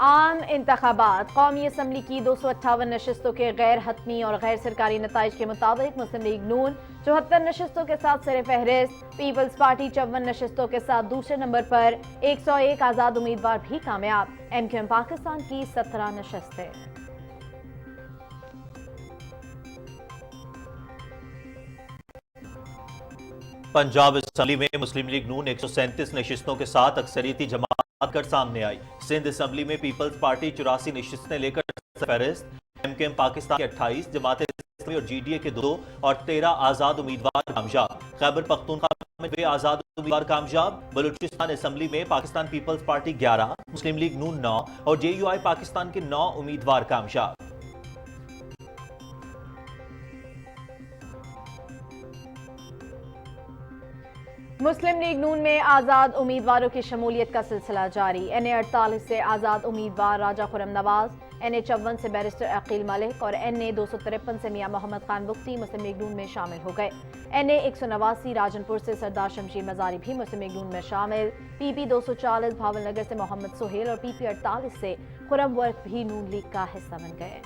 عام انتخابات قومی اسمبلی کی 258 نشستوں کے غیر حتمی اور غیر سرکاری نتائج کے مطابق مسلم لیگ نون 74 نشستوں کے ساتھ سر فہرست، پیپلز پارٹی 54 نشستوں کے ساتھ دوسرے نمبر پر، 101 آزاد امیدوار بھی کامیاب، ایم کیو ایم پاکستان کی 17 نشستیں۔ پنجاب اسمبلی میں مسلم لیگ نون 137 نشستوں کے ساتھ اکثریتی جماعت کر سامنے آئی۔ سندھ اسمبلی میں پیپلز پارٹی 84 نشستیں لے کر سرفہرست، ایم کیو ایم پاکستان کے 28، جماعت اسلامی اور جی ڈی اے کے 2 اور 13 آزاد امیدوار کامیاب۔ خیبر پختونخوا میں 2 آزاد امیدوار کامیاب۔ بلوچستان اسمبلی میں پاکستان پیپلز پارٹی 11، مسلم لیگ نون 9 اور جے یو آئی پاکستان کے 9 امیدوار کامیاب۔ مسلم لیگ نون میں آزاد امیدواروں کی شمولیت کا سلسلہ جاری، این اے 48 سے آزاد امیدوار راجہ خرم نواز، این اے 54 سے بیرسٹر عقیل ملک اور این اے 253 سے میاں محمد خان بختی مسلم لیگ نون میں شامل ہو گئے۔ این اے 189 راجن پور سے سردار شمشیر مزاری بھی مسلم لیگ نون میں شامل، پی پی 240 بھاول نگر سے محمد سہیل اور پی پی 48 سے خرم ورک بھی نون لیگ کا حصہ بن گئے۔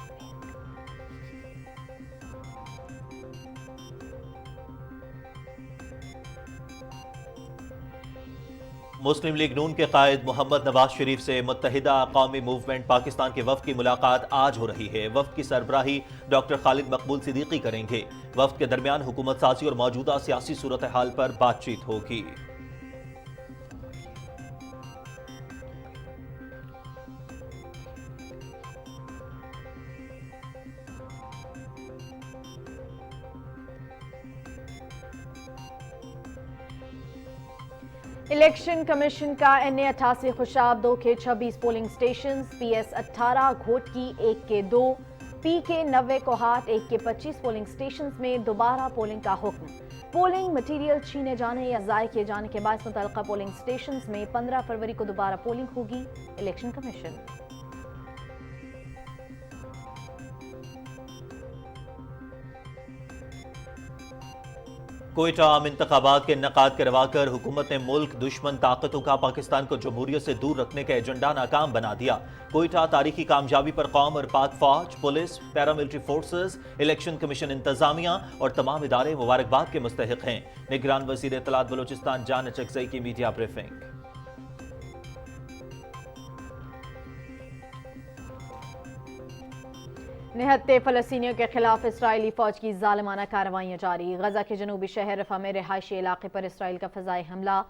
مسلم لیگ نون کے قائد محمد نواز شریف سے متحدہ قومی موومنٹ پاکستان کے وفد کی ملاقات آج ہو رہی ہے۔ وفد کی سربراہی ڈاکٹر خالد مقبول صدیقی کریں گے۔ وفد کے درمیان حکومت سازی اور موجودہ سیاسی صورتحال پر بات چیت ہوگی۔ الیکشن کمیشن کا این اے 88 خوشاب 2 کے 26 polling stations, P S 18 Ghotki 1 کے 2، پی کے 90 کوہاٹ 1 کے 25 پولنگ سٹیشنز میں دوبارہ پولنگ کا حکم۔ پولنگ مٹیریل چھینے جانے یا ضائع کیے جانے کے باعث متعلقہ پولنگ سٹیشنز میں 15 فروری کو دوبارہ پولنگ ہوگی۔ الیکشن کمیشن کوئٹہ عام انتخابات کے انعقاد کروا کر حکومت نے ملک دشمن طاقتوں کا پاکستان کو جمہوریت سے دور رکھنے کا ایجنڈا ناکام بنا دیا۔ کوئٹہ تاریخی کامیابی پر قوم اور پاک فوج، police, paramilitary forces, election commission انتظامیہ اور تمام ادارے مبارکباد کے مستحق ہیں۔ نگران وزیر اطلاعات بلوچستان جان اچکزئی کی میڈیا بریفنگ۔ نہتے فلسطینیوں کے خلاف اسرائیلی فوج کی ظالمانہ کارروائیاں جاری، غزہ کے جنوبی شہر رفح میں رہائشی علاقے پر اسرائیل کا فضائی حملہ،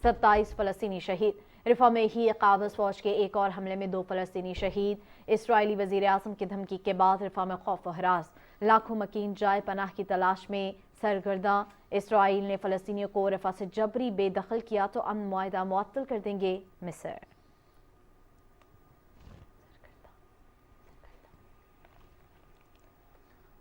27 فلسطینی شہید۔ رفح میں ہی قابض فوج کے ایک اور حملے میں 2 فلسطینی شہید۔ اسرائیلی وزیر اعظم کی دھمکی کے بعد رفح میں خوف و ہراس، لاکھوں مکین جائے پناہ کی تلاش میں سرگرداں۔ اسرائیل نے فلسطینیوں کو رفح سے جبری بے دخل کیا تو امن معاہدہ معطل کر دیں گے مصر۔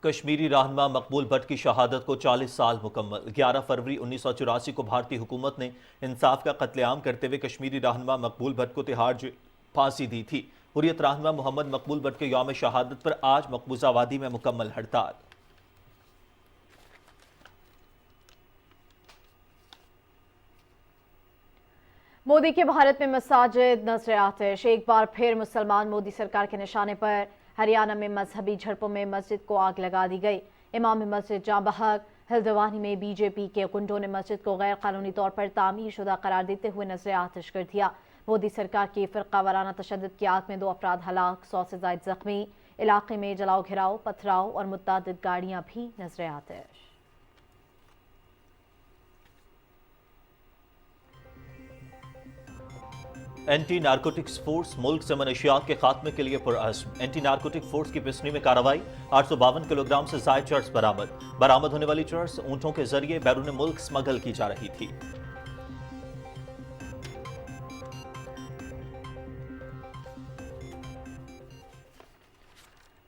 کشمیری رہنما مقبول بٹ کی شہادت کو 40 سال مکمل۔ 11 فروری 1984 کو بھارتی حکومت نے انصاف کا قتل عام کرتے ہوئے کشمیری رہنما مقبول بٹ کو تہاڑ جیل پھانسی دی تھی۔ حریت رہنما محمد مقبول بٹ کے یوم شہادت پر آج مقبوضہ وادی میں مکمل ہڑتال۔ مودی کے بھارت میں مساجد نظر آتش، ایک بار پھر مسلمان مودی سرکار کے نشانے پر۔ ہریانہ میں مذہبی جھڑپوں میں مسجد کو آگ لگا دی گئی، امام مسجد جاں بحق۔ ہلدوانی میں بی جے پی کے گنڈوں نے مسجد کو غیر قانونی طور پر تعمیر شدہ قرار دیتے ہوئے نظر آتش کر دیا۔ مودی سرکار کی فرقہ وارانہ تشدد کی آگ میں 2 افراد ہلاک، 100 سے زائد زخمی۔ علاقے میں جلاؤ گھراؤ، پتھراؤ اور متعدد گاڑیاں بھی نظر آتش۔ اینٹی نارکوٹکس فورس ملک سے منشیات کے خاتمے کے لیے پرعزم۔ اینٹی نارکوٹک فورس کی پسنی میں کارروائی، 852 کلو گرام سے زائد چرس برآمد ہونے والی چرس اونٹوں کے ذریعے بیرون ملک سمگل کی جا رہی تھی۔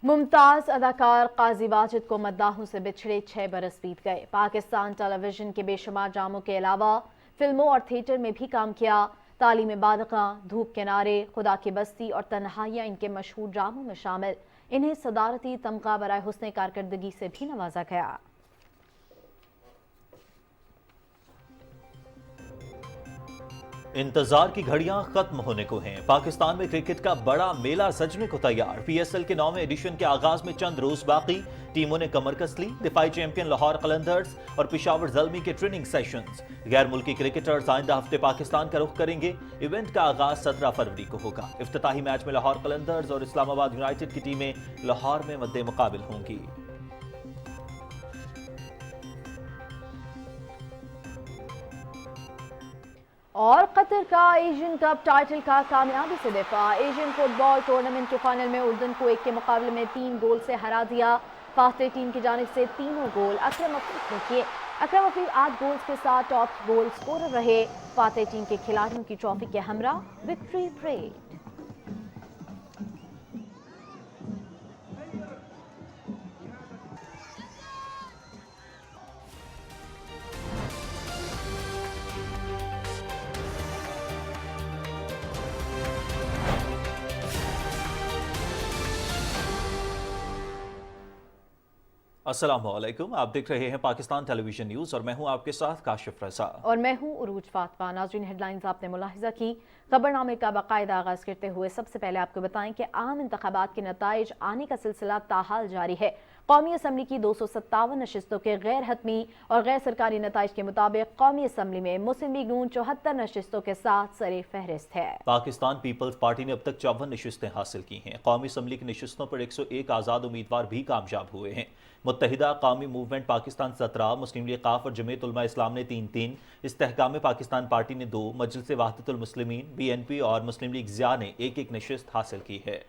ممتاز اداکار قاضی واجد کو مداحوں سے بچھڑے 6 برس بیت گئے۔ پاکستان ٹیلی ویژن کے بے شمار ڈراموں کے علاوہ فلموں اور تھیٹر میں بھی کام کیا۔ تعلیم بالغاں، دھوپ کنارے، خدا کی بستی اور تنہائیاں ان کے مشہور ڈراموں میں شامل۔ انہیں صدارتی تمغہ برائے حسن کارکردگی سے بھی نوازا گیا۔ इंतजार की घड़ियां खत्म होने को हैं। पाकिस्तान में क्रिकेट का बड़ा मेला सजने को तैयार। पीएसएल के 9वें एडिशन के आगाज में चंद रोज बाकी। टीमों ने कमर कस ली। दिफाई चैंपियन लाहौर कलंदर्स और पेशावर ज़ल्मी के ट्रेनिंग सेशंस। गैर मुल्की क्रिकेटर्स आइंदा हफ्ते पाकिस्तान का रुख करेंगे। इवेंट का आगाज 17 फरवरी को होगा। इफ्तिताही मैच में लाहौर कलंदर्स और इस्लामाबाद यूनाइटेड की टीमें लाहौर में मद्दे मुकाबिल होंगी। और कतर का एशियन कप टाइटल का कामयाबी से दिफा। एशियन फुटबॉल टूर्नामेंट के फाइनल में उर्दन को 1 के मुकाबले में 3 गोल से हरा दिया। फास्ते टीम की जानिब से तीनों गोल अकरम अफीफ ने किए। अकरम अफीफ 8 गोल्स के साथ टॉप गोल स्कोरर रहे। फाते टीम के खिलाड़ियों की ट्रॉफी के हमरा विक्ट्री परेड। अस्सलाम वालेकुम, आप देख रहे हैं पाकिस्तान टेलीविजन न्यूज और मैं हूं आपके साथ काशिफ रजा। और मैं हूं उरूज फातमा। नाज़रीन, हेडलाइंस आपने मुलाहिजा की। खबरनामे का बाकायदा आगाज करते हुए सबसे पहले आपको बताएं कि आम इंतखाबात के नताइज आने का सिलसिला ताहाल जारी है। कौमी असम्बली की 257 नशिस्तों के गैर हतमी और गैर सरकारी नताइज के मुताबिक कौमी असम्बली में मुस्लिम लीग नून 74 नशिस्तों के साथ सरे फहरिस्त है। पाकिस्तान पीपल्स पार्टी ने अब तक 54 नशिस्तें हासिल की हैं। कौमी असम्बली की नशिस्तों पर 101 आज़ाद उम्मीदवार भी कामयाब हुए हैं। मुत्तहिदा कौमी मूवमेंट पाकिस्तान 17, मुस्लिम लीग काफ और जमीयत उलमा इस्लाम ने 3-3, इस्तेहकाम पाकिस्तान पार्टी ने 2, मजलिस वहदतुल मुस्लिमीन, BNP और मुस्लिम लीग ज़िया ने 1-1 नशिस्त हासिल की है।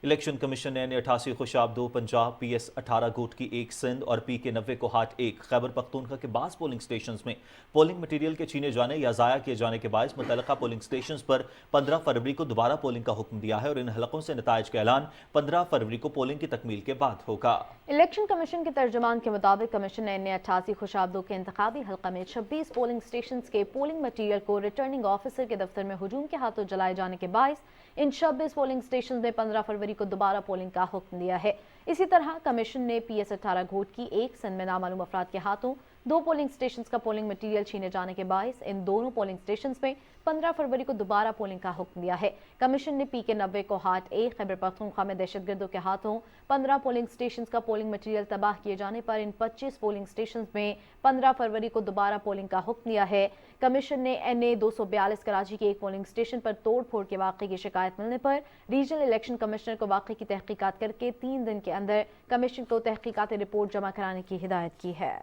इलेक्शन कमीशन ने N88 खुशाब 2 पंजाब, PS 18 गोट की 1 सिंध और PK 90 कोहाट 1 खैबर पख्तूनख्वा के बास पोलिंग स्टेशंस में पोलिंग मटीरियल के छीने जाने या ज़ाया किए जाने के बायस मुतल्लिका पोलिंग स्टेशंस पर 15 फरवरी को दोबारा पोलिंग का हुक्म दिया है और इन हलकों से नताइज का ऐलान 15 फरवरी को पोलिंग की तकमील के बाद होगा। इलेक्शन कमीशन के तर्जुमान के मुताबिक कमीशन ने N88 खुशाब 2 के इंतखाबी हल्का में 26 पोलिंग स्टेशन के पोलिंग मटीरियल को रिटर्निंग ऑफिसर के दफ्तर में हुजूम के हाथों जलाए जाने के बायस इन 26 पोलिंग स्टेशन में 15 फरवरी को दोबारा पोलिंग का हुक्म दिया है। इसी तरह कमीशन ने PS 18 घोट की 1 सन में नामालूम अफराद के हाथों 2 पोलिंग स्टेशन का पोलिंग मटीरियल छीने जाने के बायस इन दोनों पोलिंग स्टेशन में 15 फरवरी को दोबारा पोलिंग का हुक्म दिया है। कमीशन ने PK 90 कोहाट 1 खैबर पख्तूनख्वा में दहशतगर्दों के हाथों 15 पोलिंग स्टेशन का पोलिंग मटीरियल तबाह किए जाने पर इन 25 पोलिंग स्टेशन में 15 फरवरी को दोबारा पोलिंग का हुक्म दिया है। कमीशन ने NA 242 कराची के एक पोलिंग स्टेशन पर तोड़ फोड़ के वाक़े की शिकायत मिलने पर रीजनल इलेक्शन कमिश्नर को वाक़े की तहकीकात करके 3 दिन के अंदर कमीशन को तहकीकाती रिपोर्ट जमा कराने की हिदायत की है।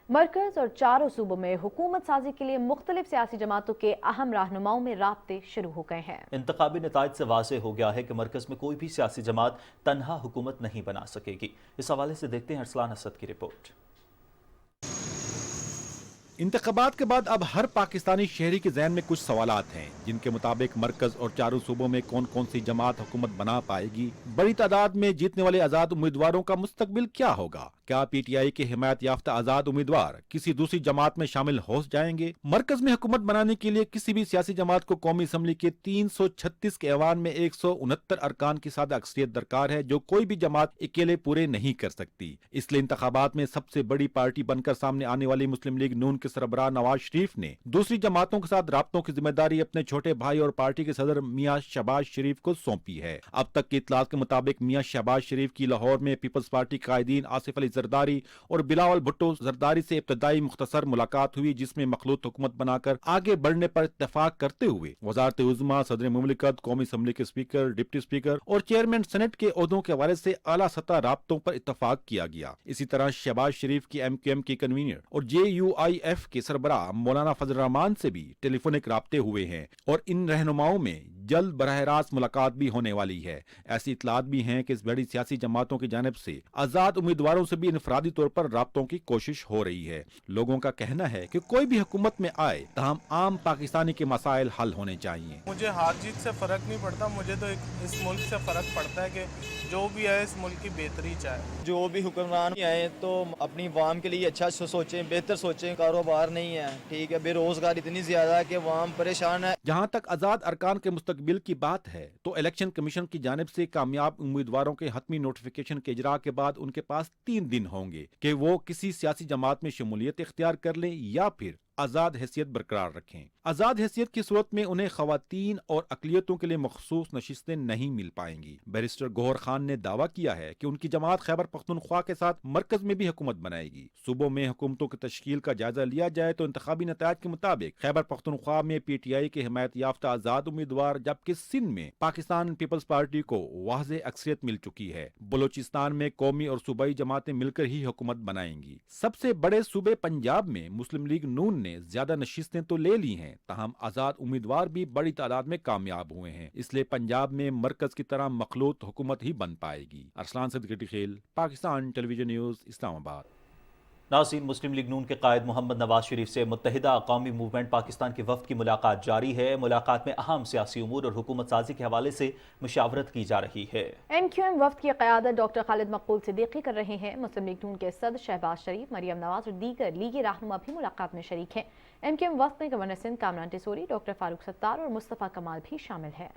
मरकज और चारों सूबों में हुकूमत साजी के लिए मुख्तलिफ सियासी जमातों के अहम रहनुमाओं में राब्ते शुरू हो गए हैं। इंतखाबी नताइज से वाज़ेह हो गया है कि मरकज में कोई भी सियासी जमात तन्हा हुकूमत नहीं बना सकेगी। इस हवाले से देखते हैं अरसलान असद की रिपोर्ट। इंतखाबात के बाद अब हर पाकिस्तानी शहरी के जहन में कुछ सवालात हैं, जिनके मुताबिक मरकज और चारों सूबों में कौन कौन सी जमात हुकूमत बना पाएगी। बड़ी तादाद में जीतने वाले आजाद उम्मीदवारों का मुस्तकबिल क्या होगा। क्या PTI के हिमायत याफ्ता आजाद उम्मीदवार किसी दूसरी जमात में शामिल हो जाएंगे। मरकज में हुकूमत बनाने के लिए किसी भी सियासी जमात को कौमी असम्बली के 336 के ऐवान में 169 अरकान की सादा अक्सरियत दरकार है, जो कोई भी जमात अकेले पूरे नहीं कर सकती। इसलिए इंतखाबात में सबसे बड़ी पार्टी बनकर सामने आने वाली मुस्लिम लीग नून के सरबराह नवाज शरीफ ने दूसरी जमातों के साथ राब्तों की जिम्मेदारी अपने छोटे भाई और पार्टी के सदर मियां शहबाज शरीफ को सौंपी है। अब तक की इत्तलात के मुताबिक मियां शहबाज शरीफ की लाहौर में पीपल्स पार्टी कायदीन आसिफ अली जरदारी और बिलावल भुट्टो जरदारी से इब्तदाई मुख्तसर मुलाकात हुई, जिसमें मखलूत हुकूमत बनाकर आगे बढ़ने पर इत्तेफाक करते हुए वजारत उज़्मा, सदर मुमलिकत, कौमी असम्बली के स्पीकर, डिप्टी स्पीकर और चेयरमैन सेनेट के ओहदों के हवाले से आला सतह राब्तों पर इत्तेफाक किया गया। इसी तरह शहबाज शरीफ की MQM के कन्वीनर और JUIF के सरबराह मौलाना फजल रहमान से भी टेलीफोनिक राब्ते हुए हैं और इन रहनुमाओं में जल्द बराह रास्त मुलाकात भी होने वाली है। ऐसी इत्तलात भी हैं कि इस बड़ी सियासी जमातों की जानिब से आजाद उम्मीदवारों से भी इनफरादी तौर पर राब्तों की कोशिश हो रही है। लोगों का कहना है कि कोई भी हुकूमत में आए तमाम आम पाकिस्तानी के मसाइल हल होने चाहिए। मुझे हार जीत से फर्क नहीं पड़ता, मुझे तो इस मुल्क से फर्क पड़ता है कि जो भी आए इस मुल्क की बेहतरी चाहे। जो भी हुक्मरान आए तो अपनी वाम के लिए अच्छा सोचें, बेहतर सोचें। कारोबार नहीं है, ठीक है, बेरोजगार इतनी ज्यादा है कि वाम परेशान है। जहाँ तक आजाद अरकान के मुस्तकबिल मुस्तकबिल की बात है तो इलेक्शन कमीशन की जानिब से कामयाब उम्मीदवारों के हतमी नोटिफिकेशन के इजरा के बाद उनके पास 3 दिन होंगे कि वो किसी सियासी जमात में शमूलियत इख्तियार कर लें या फिर आज़ाद हैसियत बरकरार रखें। आज़ाद हैसियत की सूरत में उन्हें खवातीन और अकलियतों के लिए मखसूस नशिस्तें नहीं मिल पाएंगी। बैरिस्टर गौहर खान ने दावा किया है कि उनकी जमात खैबर पख्तूनख्वा के साथ मरकज में भी हुकूमत बनाएगी। सूबों में हुकूमतों की तश्कील का जायजा लिया जाए तो इंतखाबी नतायज के मुताबिक खैबर पख्तूनख्वा में PTI के हिमायत याफ्ता आज़ाद उम्मीदवार, जबकि सिंध में पाकिस्तान पीपल्स पार्टी को वाज़ेह अक्सरियत मिल चुकी है। बलोचिस्तान में कौमी और सूबाई जमातें मिलकर ही हुकूमत बनाएंगी। सबसे बड़े सूबे पंजाब में मुस्लिम लीग नून ने ज्यादा नशिस्तें तो ले ली हैं, ताहम आजाद उम्मीदवार भी बड़ी तादाद में कामयाब हुए हैं। इसलिए पंजाब में मरकज की तरह मखलूत हुकूमत ही बन पाएगी। अरसलान सिद्दीकी खेल, पाकिस्तान टेलीविजन न्यूज़, इस्लामाबाद। नाज़रीन, मुस्लिम लीग नून के कायद मोहम्मद नवाज शरीफ से मुत्तहिदा कौमी मूवमेंट पाकिस्तान के वफ्द की मुलाकात जारी है। मुलाकात में अहम सियासी उमूर और हुकूमत साजी के हवाले से मुशावरत की जा रही है। MQM वफ्द की क़यादत डॉक्टर खालिद मकबूल सिद्दीकी कर रहे हैं। मुस्लिम लीग नून के सदर शहबाज शरीफ, मरियम नवाज और दीगर लीगी रहनुमा भी मुलाकात में शरीक हैं। MQM वफ्द में गवर्नर सिंध कामरान टिसोरी, डॉक्टर फारूक सत्तार और मुस्तफ़ा कमाल भी शामिल हैं।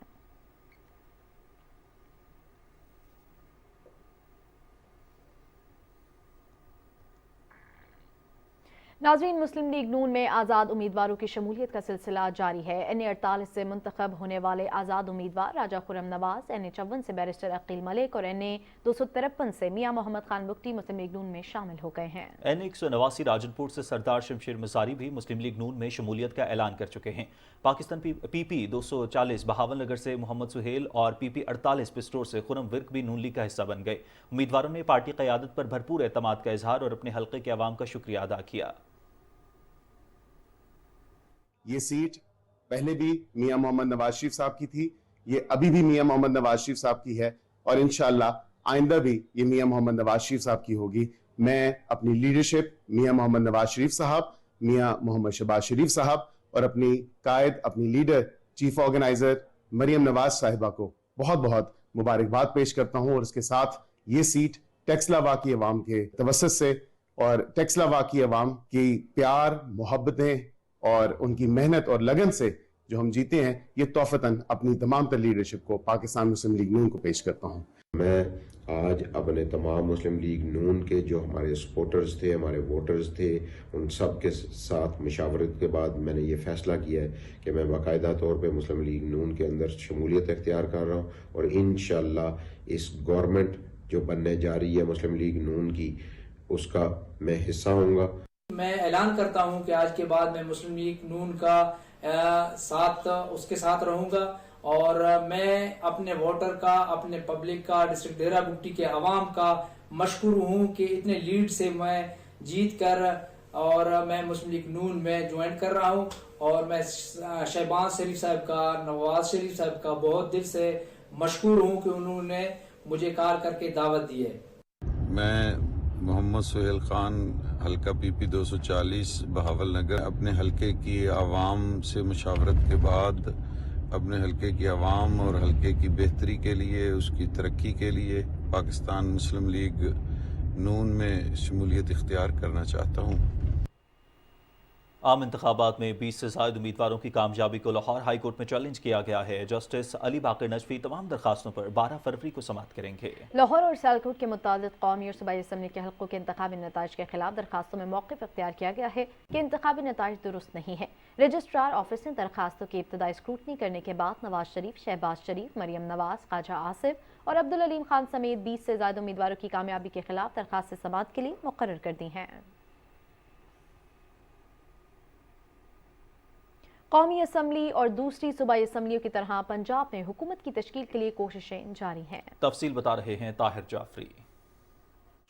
नाज़रीन, मुस्लिम लीग नून में आज़ाद उम्मीदवारों की शमूलियत का सिलसिला जारी है। NA48 से मुंतखब होने वाले आज़ाद उम्मीदवार राजा खुर्रम नवाज, NA54 से बैरिस्टर अकील मलिक और NA253 से मियाँ मोहम्मद खान बुगटी मुस्लिम लीग नून में शामिल हो गए हैं। NA189 राजनपुर से सरदार शमशेर मज़ारी भी मुस्लिम लीग नून में शमूलियत का ऐलान कर चुके हैं। पाकिस्तान PP 240 बहावल नगर से मोहम्मद सुहेल और PP 48 पिस्टोर से खुर्रम विर्क भी नून लीग का हिस्सा बन गए। उम्मीदवारों ने पार्टी क़यादत पर भरपूर एतमाद का इजहार और अपने हल्के के अवाम का शुक्रिया अदा किया। ये सीट पहले भी मियां मोहम्मद नवाज शरीफ साहब की थी, ये अभी भी मियां मोहम्मद नवाज शरीफ साहब की है और इंशाअल्लाह आइंदा भी ये मियां मोहम्मद नवाज शरीफ साहब की होगी। मैं अपनी लीडरशिप मियां मोहम्मद नवाज शरीफ साहब, मियां मोहम्मद शहबाज शरीफ साहब और अपनी कायद, अपनी leader, chief organiser Maryam Nawaz Sahiba को बहुत बहुत मुबारकबाद पेश करता हूं। और इसके साथ ये सीट टेक्सलावा की अवाम के तवस्सुत से और टेक्सलावा की अवाम की प्यार, मोहब्बतें और उनकी मेहनत और लगन से जो हम जीते हैं, ये तोहफतन अपनी तमाम तर लीडरशिप को पाकिस्तान मुस्लिम लीग नून को पेश करता हूँ। मैं आज अपने तमाम मुस्लिम लीग नून के जो हमारे सपोर्टर्स थे, हमारे वोटर्स थे, उन सब के साथ मशावरत के बाद मैंने ये फैसला किया है कि मैं बाकायदा तौर पे मुस्लिम लीग नून के अंदर शमूलियत इख्तियार कर रहा हूँ और इंशाअल्लाह इस गवर्नमेंट जो बनने जा रही है मुस्लिम लीग नून की, उसका मैं हिस्सा होऊंगा। मैं ऐलान करता हूं कि आज के बाद मैं मुस्लिम लीग नून का उसके साथ रहूंगा और मैं अपने वोटर का, अपने पब्लिक का, डिस्ट्रिक्ट डेरा बुगटी के अवाम का मशकूर हूं कि इतने लीड से मैं जीत कर और मैं मुस्लिम लीग नून में ज्वाइन कर रहा हूं और मैं शहबाज शरीफ साहब का, नवाज शरीफ साहब का बहुत दिल से मशकूर हूं कि उन्होंने मुझे कॉल करके दावत दी है। मैं मोहम्मद सुहेल खान, हल्का PP 240 बहावल नगर, अपने हल्के की आवाम से मुशावरत के बाद अपने हल्के की आवाम और हल्के की बेहतरी के लिए, उसकी तरक्की के लिए पाकिस्तान मुस्लिम लीग नून में शमूलियत इख्तियार करना चाहता हूँ। आम इंतखाबात में 20 से ज़ायद उम्मीदवारों की कामयाबी को लाहौर हाई कोर्ट में चैलेंज किया गया है। जस्टिस अली बाकर नजफी तमाम दरखास्तों पर 12 फरवरी को समाअत करेंगे। लाहौर और सियालकोट के मुताबिक कौमी और सूबाई असम्बली के हल्कों के इंतखाबी नताइज के खिलाफ दरखास्तों में मौक़िफ़ इख्तियार किया गया है कि इंतखाबी नताइज दुरुस्त नहीं है। रजिस्ट्रार ऑफिस ने दरखास्तों की इब्तदाई स्क्रूटनी करने के बाद नवाज शरीफ, शहबाज शरीफ, मरियम नवाज, ख्वाजा आसिफ और अब्दुल अलीम खान समेत 20 से ज़ायद उम्मीदवारों की कामयाबी के खिलाफ दरखास्त समाअत के लिए मुकर्रर कर दी हैं। कौमी असम्बली और दूसरी सूबाई असम्बलियों की तरह पंजाब में हुकूमत की तश्कील के लिए कोशिशें जारी हैं। तफसील बता रहे हैं ताहिर जाफरी।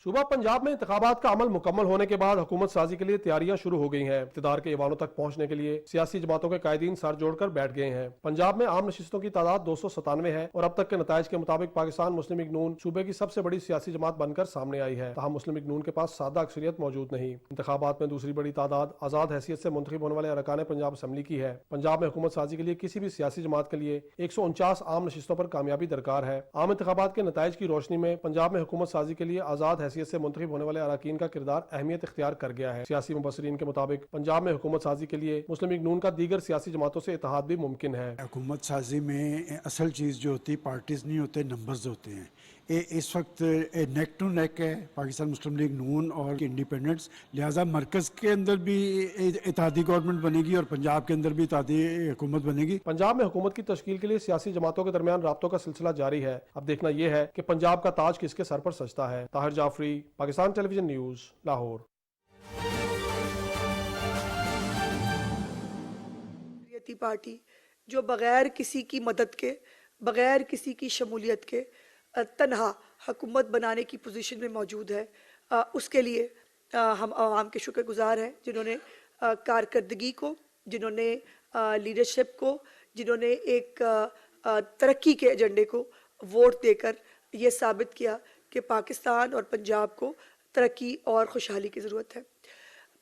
सूबा पंजाब में इंतखाबात का अमल मुकम्मल होने के बाद हुकूमत साजी के लिए तैयारियां शुरू हो गई हैं। इक़्तिदार के ईवानों तक पहुंचने के लिए सियासी जमातों के कायदीन सर जोड़कर बैठ गए हैं। पंजाब में आम नशिस्तों की तादाद 297 है और अब तक के नताइज के मुताबिक पाकिस्तान मुस्लिम लीग नून सूबे की सबसे बड़ी सियासी जमात बनकर सामने आई है। ताहम मुस्लिम लीग नून के पास सादा अक्सरियत मौजूद नहीं। इंतखाबात में दूसरी बड़ी तादाद आज़ाद हैसियत से मुंतखब होने वाले अरकान पंजाब असम्बली की है। पंजाब में हुकूमत साजी के लिए किसी भी सियासी जमात के लिए 149 आम नशिस्तों पर कामयाबी दरकार है। आम इंतखाबात के नताइज की रोशनी में पंजाब में हुकूमत साजी के लिए आज़ाद हैसियत से मुंतखब होने वाले अरकान का किरदार अहमियत इख्तियार कर गया है। सियासी मुबस्सरीन के मुताबिक पंजाब में हुकूमत साजी के लिए मुस्लिम लीग नून का दीगर सियासी जमातों से इत्तेहाद भी मुमकिन है। हुकूमत साजी में असल चीज़ जो होती है पार्टीज नहीं होते, नंबर्स होते हैं। इस वक्त नेक टू नेक है पाकिस्तान मुस्लिम लीग नून और इंडिपेंडेंट्स, लिहाजा मरकज़ के अंदर भी इत्तेहादी गवर्नमेंट बनेगी और पंजाब के अंदर भी इत्तेहादी हुकूमत बनेगी। पंजाब में हुकूमत की तश्कील के लिए सियासी जमातों के दरमियान राब्तों का सिलसिला जारी है। अब देखना यह है कि पंजाब का ताज किसके सर पर सजता है। Tahir Jafri, Pakistan television news, Lahore. Party जो बगैर किसी की मदद के, बगैर किसी की शमूलियत के तन्हा हुकूमत बनाने की पोजीशन में मौजूद है, उसके लिए हम आवाम के शुक्रगुजार हैं जिन्होंने कारकर्दगी को, जिन्होंने लीडरशिप को, जिन्होंने एक तरक्की के एजेंडे को वोट देकर ये साबित किया कि पाकिस्तान और पंजाब को तरक्की और खुशहाली की ज़रूरत है।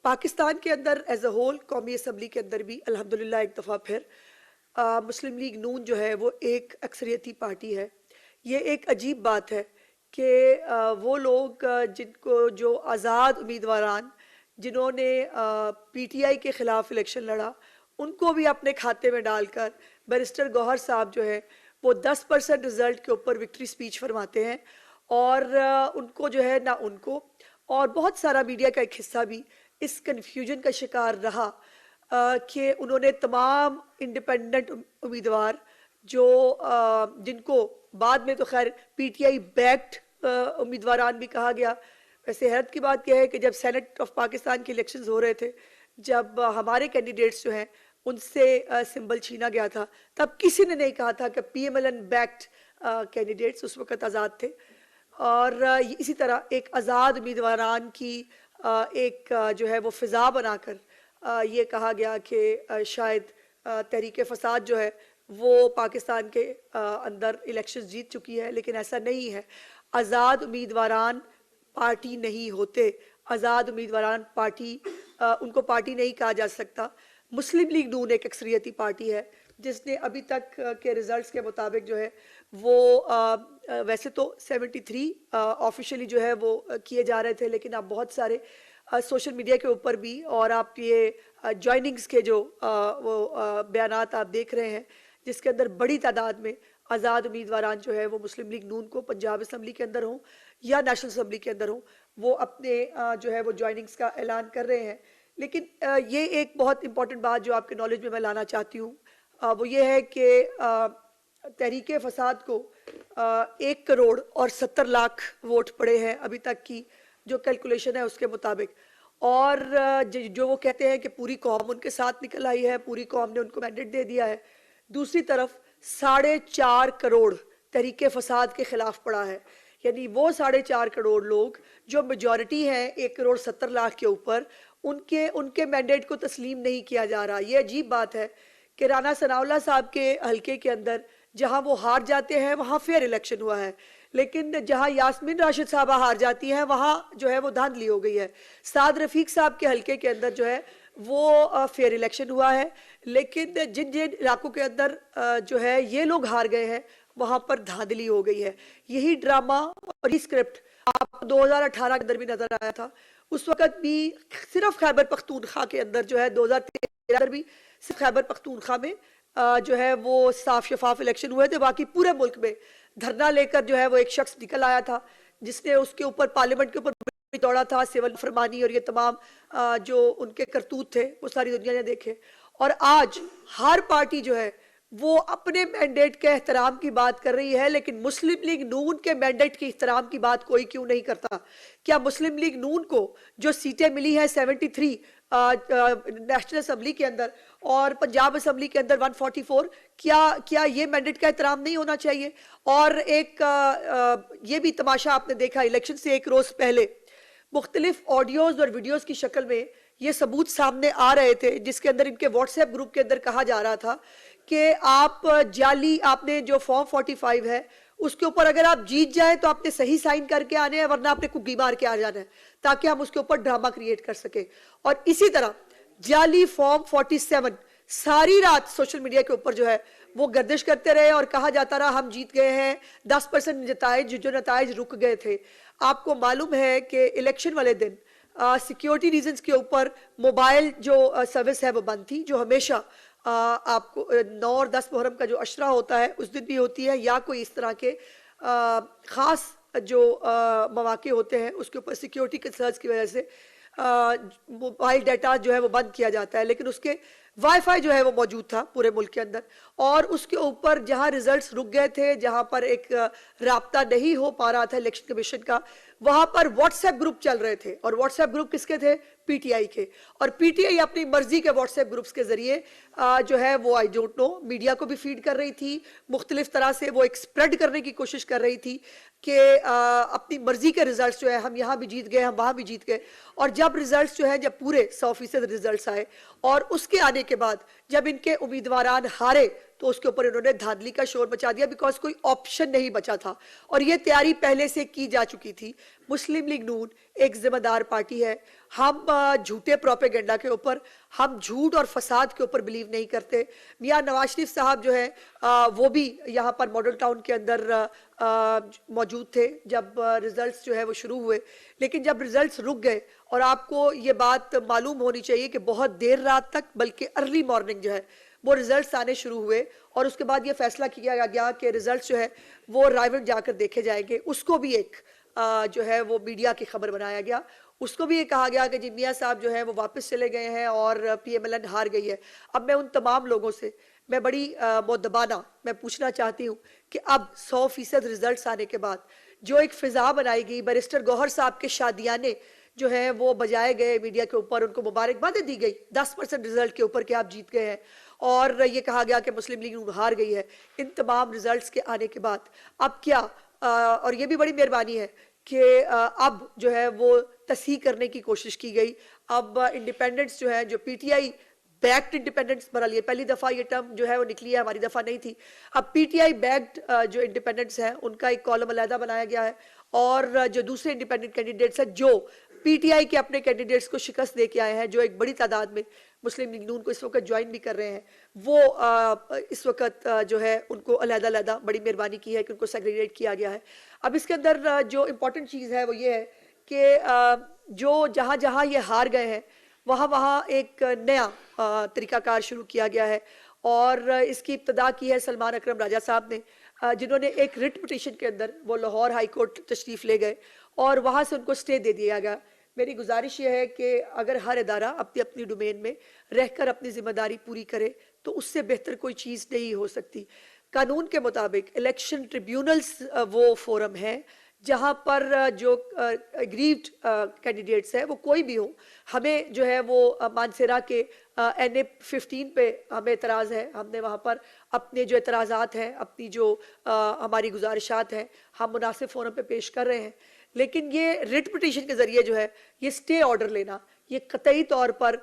पाकिस्तान के अंदर एज अ होल कौमी असम्बली के अंदर भी अल्हम्दुलिल्लाह एक दफ़ा फिर मुस्लिम लीग नून जो है वो एक अक्सरियती पार्टी है। ये एक अजीब बात है कि वो लोग जिनको जो आज़ाद उम्मीदवारान जिन्होंने पीटीआई के ख़िलाफ़ इलेक्शन लड़ा, उनको भी अपने खाते में डालकर बैरिस्टर गौहर साहब जो है वो 10% रिज़ल्ट के ऊपर विक्ट्री स्पीच फरमाते हैं और उनको जो है ना उनको और बहुत सारा मीडिया का एक हिस्सा भी इस कन्फ्यूजन का शिकार रहा कि उन्होंने तमाम इंडिपेंडेंट उम्मीदवार जो जिनको बाद में तो खैर पीटीआई बैक्ड उम्मीदवारान भी कहा गया। वैसे हैरत की बात यह है कि जब सेनेट ऑफ पाकिस्तान के इलेक्शंस हो रहे थे, जब हमारे कैंडिडेट्स जो हैं उनसे सिंबल छीना गया था, तब किसी ने नहीं कहा था कि पीएमएलएन बैक्ड कैंडिडेट्स उस वक्त आज़ाद थे। और इसी तरह एक आज़ाद उम्मीदवारान की एक जो है वो फ़िज़ा बनाकर ये कहा गया कि शायद तहरीक फ़साद जो है वो पाकिस्तान के अंदर इलेक्शन जीत चुकी है, लेकिन ऐसा नहीं है। आज़ाद उम्मीदवारान पार्टी नहीं होते, आज़ाद उम्मीदवारान पार्टी उनको पार्टी नहीं कहा जा सकता। मुस्लिम लीग नून एक अक्सरियती पार्टी है जिसने अभी तक के रिज़ल्ट्स के मुताबिक जो है वो वैसे तो 73 ऑफिशियली जो है वो किए जा रहे थे, लेकिन अब बहुत सारे सोशल मीडिया के ऊपर भी और आप ये जॉइनिंग्स के जो वो बयानात आप देख रहे हैं जिसके अंदर बड़ी तादाद में आज़ाद उम्मीदवारान जो है वो मुस्लिम लीग नून को पंजाब असम्बली के अंदर हों या नेशनल असम्बली के अंदर हों, वो अपने जो है वो जॉइनिंग्स का ऐलान कर रहे हैं। लेकिन ये एक बहुत इंपॉर्टेंट बात जो आपके नॉलेज में मैं लाना चाहती हूँ वो ये है कि तहरीक फ़साद को 1 करोड़ और 70 लाख वोट पड़े हैं अभी तक की जो कैलकुलेशन है उसके मुताबिक। और जो वो कहते हैं कि पूरी कौम उनके साथ निकल आई है, पूरी कौम ने उनको मैंडेट दे दिया है। दूसरी तरफ 4.5 करोड़ तहरीक फ़साद के ख़िलाफ़ पड़ा है, यानी वो 4.5 करोड़ लोग जो मेजॉरिटी हैं 1 करोड़ 70 लाख के ऊपर, उनके मैंडेट को तस्लीम नहीं किया जा रहा। ये अजीब बात है कि राना सनाउल्लाह साहब के हलके के अंदर जहां वो हार जाते हैं वहां फेयर इलेक्शन हुआ है, लेकिन जहां यास्मीन राशिद साहबा हार जाती हैं वहां जो है वो धांधली हो गई है। साद रफीक साहब के हलके के अंदर जो है वो फेयर इलेक्शन हुआ है, लेकिन जिन जिन इलाकों के अंदर जो है ये लोग हार गए हैं वहां पर धांधली हो गई है। यही ड्रामा और ये स्क्रिप्ट आपको 2018 के अंदर भी नजर आया था। उस वक्त भी सिर्फ खैबर पख्तूनख्वा के अंदर जो है 2013 भी सिर्फ खैबर पख्तूनख्वा में जो है वो साफ शफाफ इलेक्शन हुए थे। बाकी पूरे मुल्क में धरना लेकर जो है वो एक शख्स निकल आया था जिसने उसके ऊपर पार्लियामेंट के ऊपर दौड़ा था, सिविल फरमानी और ये तमाम जो उनके करतूत थे वो सारी दुनिया ने देखे। और आज हर पार्टी जो है वो अपने मैंडेट के एहतराम की बात कर रही है, लेकिन मुस्लिम लीग नून के मैंडेट के एहतराम की बात कोई क्यों नहीं करता? क्या मुस्लिम लीग नून को जो सीटें मिली हैं 73 नेशनल असम्बली के अंदर और पंजाब असम्बली के अंदर 144, क्या ये मैंडेट का एहतराम नहीं होना चाहिए? और एक ये भी तमाशा आपने देखा, इलेक्शन से एक रोज पहले मुख्तलिफ ऑडियोज और वीडियोज की शक्ल में ये सबूत सामने आ रहे थे जिसके अंदर इनके व्हाट्सएप ग्रुप के अंदर कहा जा रहा था कि आप जाली आपने जो फॉर्म 45 है उसके ऊपर अगर आप जीत जाए तो आपने सही साइन करके आने हैं, वरना आपने कुग्गी मार के आ जाना है ताकि हम उसके ऊपर ड्रामा क्रिएट कर सके। और इसी तरह जाली फॉर्म 47 सारी रात सोशल मीडिया के ऊपर जो है وہ گردش کرتے رہے اور کہا جاتا رہا ہم جیت گئے ہیں. 10% نتائج رک گئے تھے. آپ کو معلوم ہے کہ الیکشن والے دن سیکیورٹی ریزنز کے اوپر موبائل جو سروس ہے وہ بند تھی, جو ہمیشہ آپ کو 9 اور 10 محرم کا جو عشرہ ہوتا ہے اس دن بھی ہوتی ہے, یا کوئی اس طرح کے خاص جو مواقع ہوتے ہیں اس کے اوپر سیکیورٹی کنسرنز کی وجہ سے موبائل ڈیٹا جو ہے وہ بند کیا جاتا ہے. لیکن اس کے وائی فائی جو ہے وہ موجود تھا پورے ملک کے اندر, اور اس کے اوپر جہاں ریزلٹس رک گئے تھے, جہاں پر ایک رابطہ نہیں ہو پا رہا تھا الیکشن کمیشن کا, وہاں پر واٹس ایپ گروپ چل رہے تھے. اور واٹس ایپ گروپ کس کے تھے؟ پی ٹی آئی کے. اور پی ٹی آئی اپنی مرضی کے واٹس ایپ گروپس کے ذریعے جو ہے وہ آئی ڈونٹ نو میڈیا کو بھی فیڈ کر رہی تھی, مختلف طرح سے وہ ایک اسپریڈ کرنے کی کوشش کر رہی تھی کہ اپنی مرضی کے ریزلٹس جو ہے ہم یہاں بھی جیت گئے, ہم وہاں بھی جیت گئے. اور جب ریزلٹس جو ہے جب پورے 100% ریزلٹس آئے اور اس کے آنے کے بعد جب ان کے امیدواران ہارے تو اس کے اوپر انہوں نے دھاندلی کا شور مچا دیا, بیکاز کوئی آپشن نہیں بچا تھا. اور یہ تیاری پہلے سے کی جا چکی تھی. مسلم لیگ نون ایک ذمہ دار پارٹی ہے. ہم جھوٹے پروپیگنڈا کے اوپر, ہم جھوٹ اور فساد کے اوپر بلیو نہیں کرتے. میاں نواز شریف صاحب جو ہے وہ بھی یہاں پر ماڈل ٹاؤن کے اندر موجود تھے جب ریزلٹس جو ہے وہ شروع ہوئے. لیکن جب ریزلٹس رک گئے, اور آپ کو یہ بات معلوم ہونی چاہیے کہ بہت دیر رات تک بلکہ ارلی مارننگ جو ہے وہ ریزلٹس آنے شروع ہوئے, اور اس کے بعد یہ فیصلہ کیا گیا کہ ریزلٹس جو ہے وہ رائیول جا کر دیکھے جائیں گے. اس کو بھی ایک جو ہے وہ میڈیا کی خبر بنایا گیا. اس کو بھی یہ کہا گیا کہ جی میاں صاحب جو ہے وہ واپس چلے گئے ہیں اور پی ایم ایل این ہار گئی ہے. اب میں ان تمام لوگوں سے میں بڑی مؤدبانہ میں پوچھنا چاہتی ہوں کہ اب 100% ریزلٹس آنے کے بعد جو ایک فضا بنائی گئی, بیرسٹر گوہر صاحب کے شادیانے جو ہیں وہ بجائے گئے میڈیا کے اوپر, ان کو مبارکبادیں دی گئی 10% ریزلٹ کے اوپر کہ آپ جیت گئے ہیں, اور یہ کہا گیا کہ مسلم لیگ ہار گئی ہے. ان تمام ریزلٹس کے آنے کے بعد اب کیا, اور یہ بھی بڑی مہربانی ہے کہ اب جو ہے وہ تصحیح کرنے کی کوشش کی گئی. اب انڈیپینڈنٹس جو ہیں, جو پی ٹی آئی بیکڈ انڈیپینڈنٹس بنا لیے, پہلی دفعہ یہ ٹرم جو ہے وہ نکلی ہے, ہماری دفعہ نہیں تھی. اب پی ٹی آئی بیکڈ جو انڈیپینڈنٹس ہیں ان کا ایک کالم علیحدہ بنایا گیا ہے, اور جو دوسرے انڈیپینڈنٹ کینڈیڈیٹس ہیں جو پی ٹی آئی کے اپنے کینڈیڈیٹس کو شکست دے کے آئے ہیں, جو ایک بڑی تعداد میں مسلم لیگ نون کو اس وقت جوائن بھی کر رہے ہیں, وہ اس وقت جو ہے ان کو علیحدہ بڑی مہربانی کی ہے کہ ان کو سیگریگیٹ کیا گیا ہے. اب اس کے اندر جو امپورٹنٹ چیز ہے وہ یہ ہے کہ جو جہاں جہاں یہ ہار گئے ہیں وہاں ایک نیا طریقہ کار شروع کیا گیا ہے, اور اس کی ابتدا کی ہے سلمان اکرم راجہ صاحب نے, جنہوں نے ایک رٹ پٹیشن کے اندر وہ لاہور ہائی کورٹ تشریف لے گئے اور وہاں سے ان کو سٹے دے دیا گیا. میری گزارش یہ ہے کہ اگر ہر ادارہ اپنی اپنی ڈومین میں رہ کر اپنی ذمہ داری پوری کرے تو اس سے بہتر کوئی چیز نہیں ہو سکتی. قانون کے مطابق الیکشن ٹریبیونلز وہ فورم ہے جہاں پر جو اگریوڈ کینڈیڈیٹس ہیں وہ کوئی بھی ہو. ہمیں جو ہے وہ مانسیرا کے NA 15 پہ ہمیں اعتراض ہے, ہم نے وہاں پر اپنے جو اعتراضات ہیں, اپنی جو ہماری گزارشات ہیں, ہم مناسب فورم پہ پیش کر رہے ہیں. لیکن یہ ریٹ پٹیشن کے ذریعے جو ہے یہ سٹے آرڈر لینا, یہ قطعی طور پر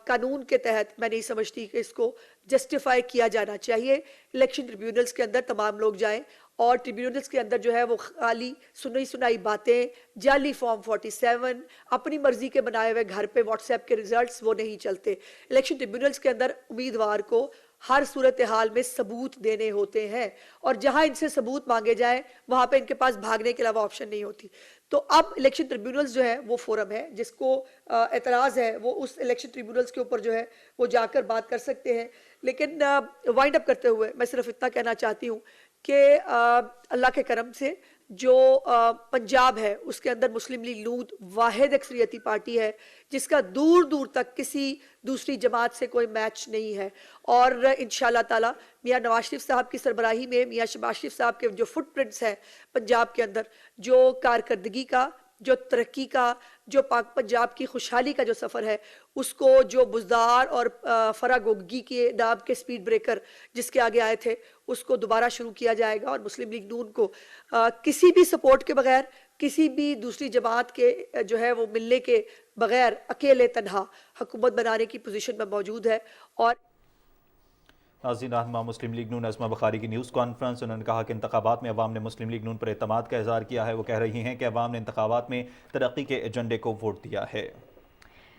قانون کے تحت میں نہیں سمجھتی کہ اس کو جسٹیفائی کیا جانا چاہیے. الیکشن ٹریبیونلز کے اندر تمام لوگ جائیں, اور ٹریبیونلز کے اندر جو ہے وہ خالی سنائی باتیں, جعلی فارم 47, اپنی مرضی کے بنائے ہوئے گھر پہ واٹس ایپ کے ریزلٹس وہ نہیں چلتے. الیکشن ٹریبیونلز کے اندر امیدوار کو ہر صورتحال میں ثبوت دینے ہوتے ہیں, اور جہاں ان سے ثبوت مانگے جائیں وہاں پہ ان کے پاس بھاگنے کے علاوہ آپشن نہیں ہوتی. تو اب الیکشن ٹریبیونلز جو ہے وہ فورم ہے, جس کو اعتراض ہے وہ اس الیکشن ٹریبیونلز کے اوپر جو ہے وہ جا کر بات کر سکتے ہیں. لیکن وائنڈ اپ کرتے ہوئے میں صرف اتنا کہنا چاہتی ہوں کہ اللہ کے کرم سے جو پنجاب ہے اس کے اندر مسلم لیگ نون واحد اکثریتی پارٹی ہے جس کا دور دور تک کسی دوسری جماعت سے کوئی میچ نہیں ہے. اور انشاءاللہ تعالی میاں نواز شریف صاحب کی سربراہی میں میاں شہباز شریف صاحب کے جو فٹ پرنٹس ہیں پنجاب کے اندر, جو کارکردگی کا, جو ترقی کا, جو پاک پنجاب کی خوشحالی کا جو سفر ہے, اس کو جو بزدار اور فراگوگی کے نام کے سپیڈ بریکر جس کے آگے آئے تھے اس کو دوبارہ شروع کیا جائے گا. اور مسلم لیگ نون کو کسی بھی سپورٹ کے بغیر, کسی بھی دوسری جماعت کے جو ہے وہ ملنے کے بغیر اکیلے تنہا حکومت بنانے کی پوزیشن میں موجود ہے. اور ناظرین, رہنما مسلم لیگ نون اسما بخاری کی نیوز کانفرنس, انہوں نے کہا کہ انتخابات میں عوام نے مسلم لیگ نون پر اعتماد کا اظہار کیا ہے. وہ کہہ رہی ہیں کہ عوام نے انتخابات میں ترقی کے ایجنڈے کو ووٹ دیا ہے.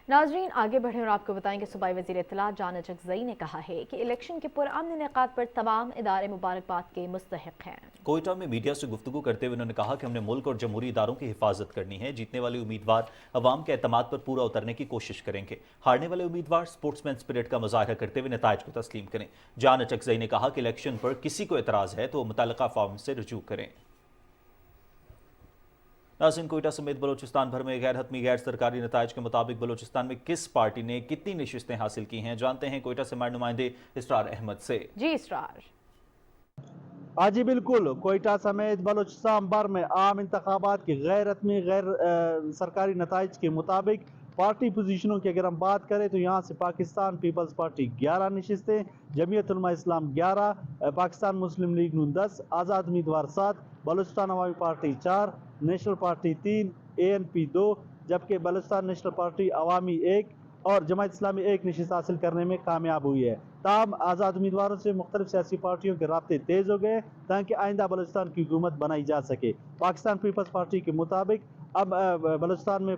नाजरीन आगे बढ़े और आपको बताएं कि सूबाई वज़ीर इत्तलात जान चकज़ई ने कहा है कि इलेक्शन के पुरअमन इनेकाद पर तमाम इदारे मुबारकबाद के मुस्तहिक हैं। कोयटा में मीडिया से गुफ्तगू करते हुए उन्होंने कहा कि हमने मुल्क और जमहूरी इदारों की हिफाजत करनी है। जीतने वाले उम्मीदवार अवाम के एतमाद पर पूरा उतरने की कोशिश करेंगे। हारने वाले उम्मीदवार स्पोर्ट्समैन स्पिरिट का मुजाहरा करते हुए नताइज को तस्लीम करें। जान चकज़ई ने कहा कि इलेक्शन पर किसी को एतराज़ है तो मुतल्लिका फॉर्म से रजू करें। नाज़रीन कोयटा समेत बलोचिस्तान भर में गैर हतमी गैर सरकारी नताइज के मुताबिक बलोचिस्तान में किस पार्टी ने कितनी नशिस्तें हासिल की हैं, जानते हैं कोयटा से हमारे नुमाइंदे इसरार अहमद से। जी इसरार। जी बिल्कुल, कोयटा समेत बलोचिस्तान भर में आम इंतखाबात की गैर हतमी गैर सरकारी नताइज के मुताबिक पार्टी पोजीशनों की अगर हम बात करें तो यहाँ से पाकिस्तान पीपल्स पार्टी 11 नशिस्तें, जमीयत उलमा इस्लाम 11, पाकिस्तान मुस्लिम लीग नून 10, आज़ाद उम्मीदवार 7, बलूचिस्तान अवामी पार्टी 4, नेशनल पार्टी 3, ANP 2, जबकि बलूचिस्तान नेशनल पार्टी अवामी 1 और जमात इस्लामी 1 नशिस्त हासिल करने में कामयाब हुई है। ताहम आज़ाद उम्मीदवारों से मुख्तलिफ सियासी पार्टियों के राब्ते तेज़ हो गए ताकि आइंदा बलूचिस्तान की हुकूमत बनाई जा सके। पाकिस्तान पीपल्स पार्टी के मुताबिक अब बलूचिस्तान में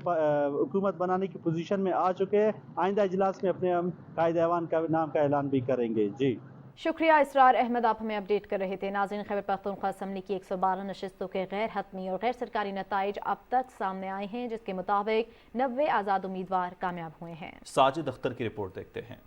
हुकूमत बनाने की पोजीशन में आ चुके हैं। आइंदा इजलास में अपने हम कायद ऐवान का नाम का ऐलान भी करेंगे। जी शुक्रिया इसरार अहमद, आप हमें अपडेट कर रहे थे। नाज़रीन खैबर पख्तूनख्वा असम्बली की 112 नशिस्तों के गैर हतमी और गैर सरकारी नताइज अब तक सामने आए हैं, जिसके मुताबिक 90 आज़ाद उम्मीदवार कामयाब हुए हैं। साजिद अख्तर की रिपोर्ट देखते हैं।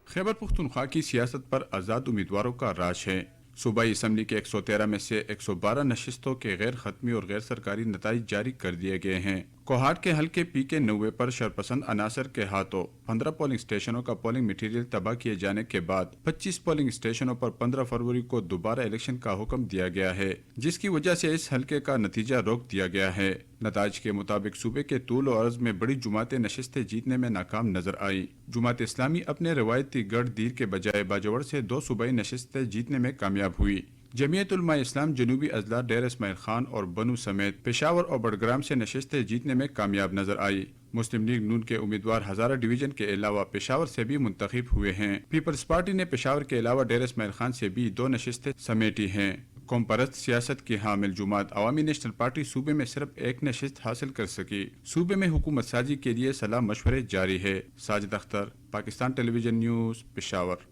खैबर पख्तूनख्वा की सियासत पर आज़ाद उम्मीदवारों का राज है। सूबाई असम्बली के 113 में से 112 नशिस्तों के गैर खत्मी और गैर सरकारी नताइज जारी कर दिए गए हैं। कोहाट के हल्के PK 90 पर शरपसंद अनासर के हाथों 15 पोलिंग स्टेशनों का पोलिंग मटीरियल तबाह किए जाने के बाद 25 पोलिंग स्टेशनों पर 15 फरवरी को दोबारा इलेक्शन का हुक्म दिया गया है, जिसकी वजह से इस हल्के का नतीजा रोक दिया गया है। नताइज के मुताबिक सूबे के तूल और अर्ज में बड़ी जुमातें नशिस्तें जीतने में नाकाम नजर आई। जुमात इस्लामी अपने रवायती गढ़ दीर के बजाय बाजवड़ से 2 सूबाई नशिस्तें जीतने में कामयाब हुई। जमीयत उलमा इस्लाम जनूबी अजला डेर इस्माइल खान और बनू समेत पेशावर और बड़ग्राम से नशिस्तें जीतने में कामयाब नजर आई। मुस्लिम लीग नून के उम्मीदवार हजारा डिवीजन के अलावा पेशावर से भी मुंतखब हुए हैं। पीपल्स पार्टी ने पेशावर के अलावा डेर इस्माइल खान से भी 2 नशिस्तें समेटी हैं। कौम परस्त सियासत की हामिल जुमात अवामी नेशनल पार्टी सूबे में सिर्फ 1 नशिस्त हासिल कर सकी। सूबे में हुकूमत साजी के लिए सलाह मशवरे जारी है। Sajid Akhtar, Pakistan television news, Peshawar.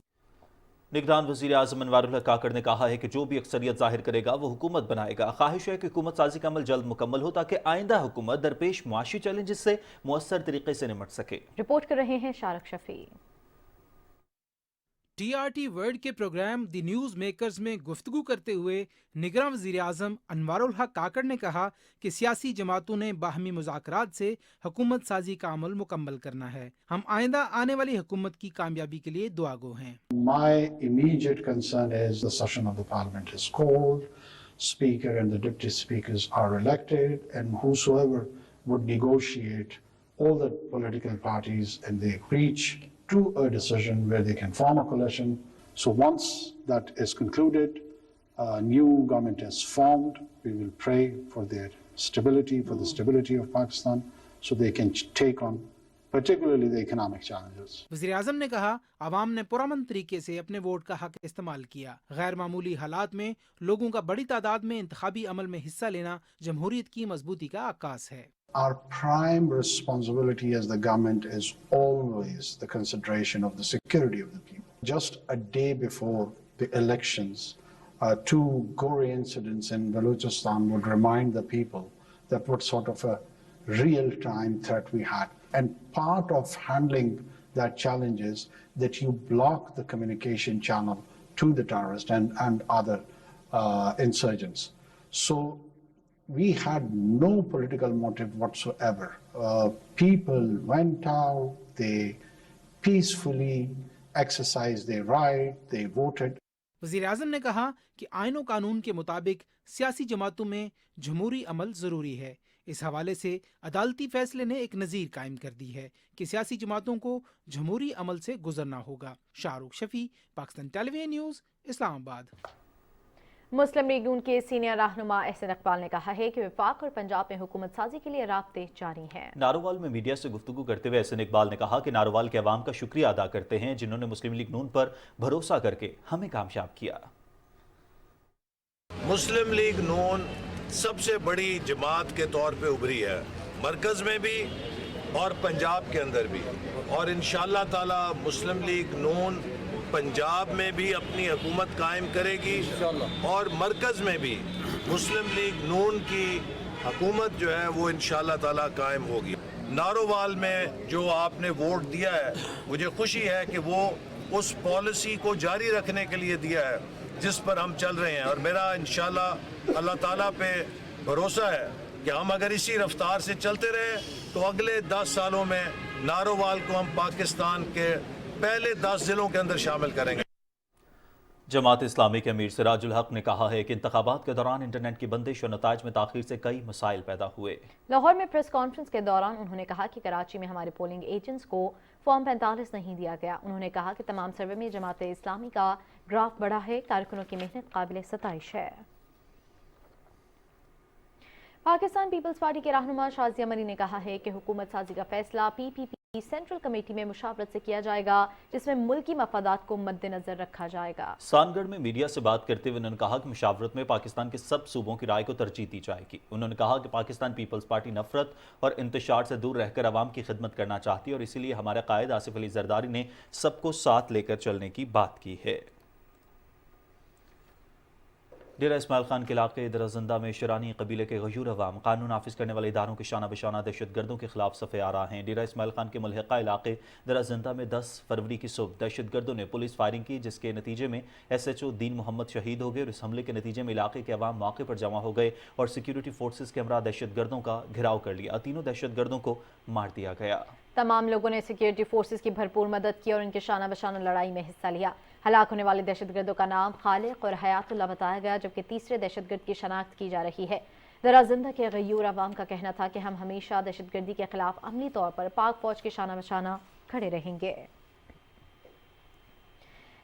निगरान वज़ीर आज़म अनवारुल हक काकड़ ने कहा है कि जो भी अक्सरियत जाहिर करेगा वो हुकूमत बनाएगा। ख्वाहिश है कि हुकूमत साजी का अमल जल्द मुकम्मल हो ताकि आइंदा हुकूमत दरपेश मुआशी चैलेंजेस से मुअस्सर तरीके से निपट सके। रिपोर्ट कर रहे हैं शारक शफी। TRT वर्ल्ड के प्रोग्राम द न्यूज़ मेकर्स में गुफ्तगू करते हुए निगरान वज़ीर आज़म अनवारुल हक काकड़ ने कहा कि सियासी जमातों ने बाहमी मुज़ाकरात से हुकूमत साजी का अमल मुकम्मल करना है। हम आइंदा आने वाली हुकूमत की कामयाबी के लिए दुआगो हैं। My immediate concern is the session of the parliament is called, speaker and the deputy speakers are elected, and whosoever would negotiate, all the political parties, and they reach to a decision where they can form a coalition. So once that is concluded, a new government is formed. We will pray for their stability, for the stability of Pakistan, so they can take on particularly the economic challenges. वज़ीर आज़म ने कहा, आवाम ने पुरअमन तरीके से अपने vote का हक इस्तेमाल किया। गैर मामूली हालात में लोगों का बड़ी तादाद में इंतखाबी अमल में हिस्सा लेना जमहूरियत की मजबूती का आकाश है। Our prime responsibility as the government is always the consideration of the security of the people. Just a day before the elections, 2 gory incidents in Balochistan would remind the people that what sort of a real-time threat we had. And part of handling that challenge is that you block the communication channel to the terrorists and other insurgents. So we had no political motive whatsoever. People went out, they peacefully exercised their right, they voted. वज़ीर आज़म ने कहा कि आईन और कानून के मुताबिक सियासी जमातों में जमहूरी अमल ज़रूरी है। इस हवाले से अदालती फैसले ने एक नज़ीर कायम कर दी है कि सियासी जमातों को जमहूरी अमल से गुजरना होगा। Shahrukh Shafi, Pakistan television news, Islamabad. मुस्लिम लीग नून के सीनियर रहनुमा एहसन इकबाल ने कहा है कि वफाक और पंजाब में हुकूमत साजी के लिए राब्ते जारी हैं। नारोवाल में मीडिया से गुफ्तगू करते हुए एहसन इकबाल ने कहा कि नारोवाल के अवाम का शुक्रिया अदा करते हैं जिन्होंने मुस्लिम लीग नून पर भरोसा करके हमें कामयाब किया। मुस्लिम लीग नून सबसे बड़ी जमात के तौर पे उभरी है, मरकज में भी اور پنجاب کے اندر بھی، اور انشاءاللہ تعالی مسلم لیگ نون پنجاب میں بھی اپنی حکومت قائم کرے گی اور مرکز میں بھی مسلم لیگ نون کی حکومت جو ہے وہ انشاءاللہ تعالی قائم ہوگی۔ نارووال میں جو آپ نے ووٹ دیا ہے، مجھے خوشی ہے کہ وہ اس پالیسی کو جاری رکھنے کے لیے دیا ہے جس پر ہم چل رہے ہیں، اور میرا انشاءاللہ اللہ تعالیٰ پہ بھروسہ ہے کہ ہم اگر اسی رفتار سے چلتے رہے تو اگلے 10 سالوں میں نارووال کو ہم پاکستان کے پہلے 10 ضلعوں کے اندر شامل کریں گے۔ جماعت اسلامی کے امیر سراج الحق نے کہا ہے کہ انتخابات کے دوران انٹرنیٹ کی بندش اور نتائج میں تاخیر سے کئی مسائل پیدا ہوئے۔ لاہور میں پریس کانفرنس کے دوران انہوں نے کہا کہ کراچی میں ہمارے پولنگ ایجنٹس کو فارم 45 نہیں دیا گیا۔ انہوں نے کہا کہ تمام سروے میں جماعت اسلامی کا گراف بڑھا ہے، کارکنوں کی محنت قابل ستائش ہے۔ پاکستان پیپلز پارٹی کے رہنما شازیہ مری نے کہا ہے کہ حکومت سازی کا فیصلہ PPP سینٹرل کمیٹی میں مشاورت سے کیا جائے گا، جس میں ملکی مفادات کو مد نظر رکھا جائے گا۔ سان گڑھ میں میڈیا سے بات کرتے ہوئے انہوں نے کہا کہ مشاورت میں پاکستان کے سب صوبوں کی رائے کو ترجیح دی جائے گی۔ انہوں نے کہا کہ پاکستان پیپلز پارٹی نفرت اور انتشار سے دور رہ کر عوام کی خدمت کرنا چاہتی ہے، اور اسی لیے ہمارے قائد آصف علی زرداری نے سب کو ساتھ لے کر چلنے کی بات کی ہے۔ ڈیرہ اسماعیل خان کے علاقے درازندہ میں شرانی قبیلے کے غیور عوام قانون نافذ کرنے والے اداروں کے شانہ بشانہ دہشت گردوں کے خلاف صفے آ رہے ہیں۔ ڈیرہ اسماعیل خان کے ملحقہ علاقے درازندہ میں 10 فروری کی صبح دہشت گردوں نے پولیس فائرنگ کی، جس کے نتیجے میں SHO دین محمد شہید ہو گئے، اور اس حملے کے نتیجے میں علاقے کے عوام موقع پر جمع ہو گئے اور سیکیورٹی فورسز کے ہمراہ دہشت گردوں کا گھیراؤ کر لیا۔ تینوں دہشت گردوں کو مار دیا گیا۔ تمام لوگوں نے سیکیورٹی فورسز کی بھرپور مدد کی اور ان کے شانہ بشانہ لڑائی میں حصہ لیا۔ ہلاک ہونے والے دہشت گردوں کا نام خالق اور حیات اللہ بتایا گیا، جبکہ تیسرے دہشت گرد کی شناخت کی جا رہی ہے۔ درازندہ کے غیور عوام کا کہنا تھا کہ ہم ہمیشہ دہشت گردی کے خلاف عملی طور پر پاک فوج کے شانہ بشانہ کھڑے رہیں گے۔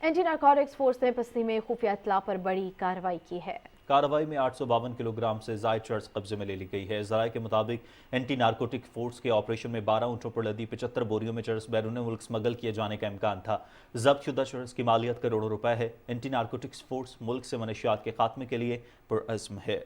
اینٹی نارکوٹکس فورس نے پستی میں خفیہ اطلاع پر بڑی کارروائی کی ہے۔ کارروائی میں 852 کلو گرام سے زائد چرس قبضے میں لے لی گئی ہے۔ ذرائع کے مطابق اینٹی نارکوٹک فورس کے آپریشن میں 12 اونٹوں پر لدی 75 بوریوں میں چرس بیرون ملک سمگل کیے جانے کا امکان تھا۔ ضبط شدہ چرس کی مالیت کروڑوں روپے ہے۔ اینٹی نارکوٹکس فورس ملک سے منشیات کے خاتمے کے لیے پرعزم ہے۔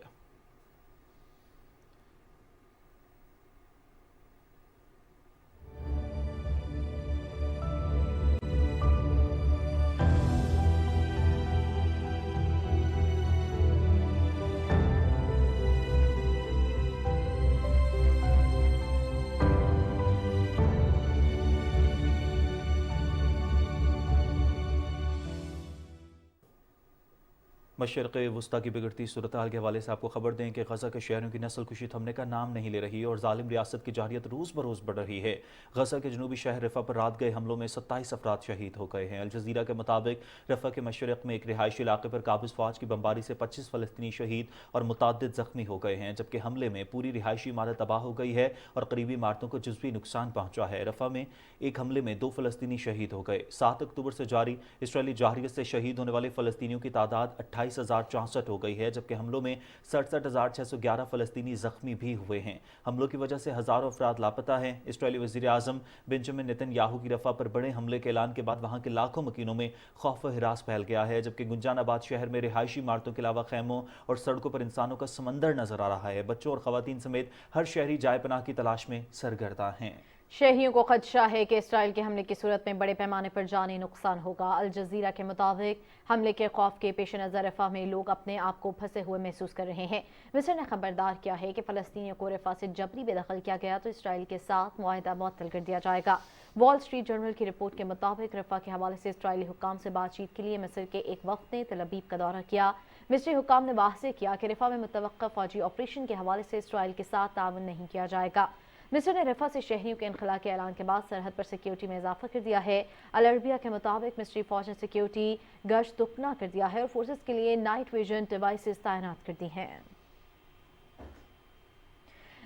مشرق وسطی کی بگڑتی صورتحال کے حوالے سے آپ کو خبر دیں کہ غزہ کے شہریوں کی نسل کشی تھمنے کا نام نہیں لے رہی اور ظالم ریاست کی جارحیت روز بروز بڑھ رہی ہے۔ غزہ کے جنوبی شہر رفح پر رات گئے حملوں میں 27 افراد شہید ہو گئے ہیں۔ الجزیرہ کے مطابق رفح کے مشرق میں ایک رہائشی علاقے پر قابض فوج کی بمباری سے 25 فلسطینی شہید اور متعدد زخمی ہو گئے ہیں، جبکہ حملے میں پوری رہائشی عمارت تباہ ہو گئی ہے اور قریبی عمارتوں کو جزوی نقصان پہنچا ہے۔ رفح میں ایک حملے میں 2 فلسطینی شہید ہو گئے۔ 7 اکتوبر سے جاری اسرائیلی جارحیت سے شہید ہونے والے فلسطینیوں کی تعداد 28,064 ہو گئی ہے، جبکہ حملوں میں 67,611 فلسطینی زخمی بھی ہوئے ہیں۔ حملوں کی وجہ سے ہزاروں افراد لاپتہ ہیں۔ اسرائیلی وزیر اعظم بنجمن نتن یاہو کی رفح پر بڑے حملے کے اعلان کے بعد وہاں کے لاکھوں مکینوں میں خوف و ہراس پھیل گیا ہے، جبکہ گنجان آباد شہر میں رہائشی عمارتوں کے علاوہ خیموں اور سڑکوں پر انسانوں کا سمندر نظر آ رہا ہے۔ بچوں اور خواتین سمیت ہر شہری جائے پناہ کی تلاش میں سرگرداں ہیں۔ شہریوں کو خدشہ ہے کہ اسرائیل کے حملے کی صورت میں بڑے پیمانے پر جانی نقصان ہوگا۔ الجزیرہ کے مطابق حملے کے خوف کے پیش نظر رفح میں لوگ اپنے آپ کو پھنسے ہوئے محسوس کر رہے ہیں۔ مصر نے خبردار کیا ہے کہ فلسطینیوں کو رفح سے جبری بے دخل کیا گیا تو اسرائیل کے ساتھ معاہدہ معطل کر دیا جائے گا۔ وال اسٹریٹ جرنل کی رپورٹ کے مطابق رفح کے حوالے سے اسرائیلی حکام سے بات چیت کے لیے مصر کے ایک وفد نے تل ابیب کا دورہ کیا۔ مصری حکام نے واضح کیا کہ رفح میں متوقع فوجی آپریشن کے حوالے سے اسرائیل کے ساتھ تعاون نہیں کیا جائے گا۔ مصر نے رفح سے شہریوں کے انخلاء کے اعلان کے بعد سرحد پر سیکیورٹی میں اضافہ کر دیا ہے۔ العربیہ کے مطابق مصری فوج نے سیکیورٹی گشت دگنا کر دیا ہے اور فورسز کے لیے نائٹ ویژن ڈیوائسز تعینات کر دی ہیں۔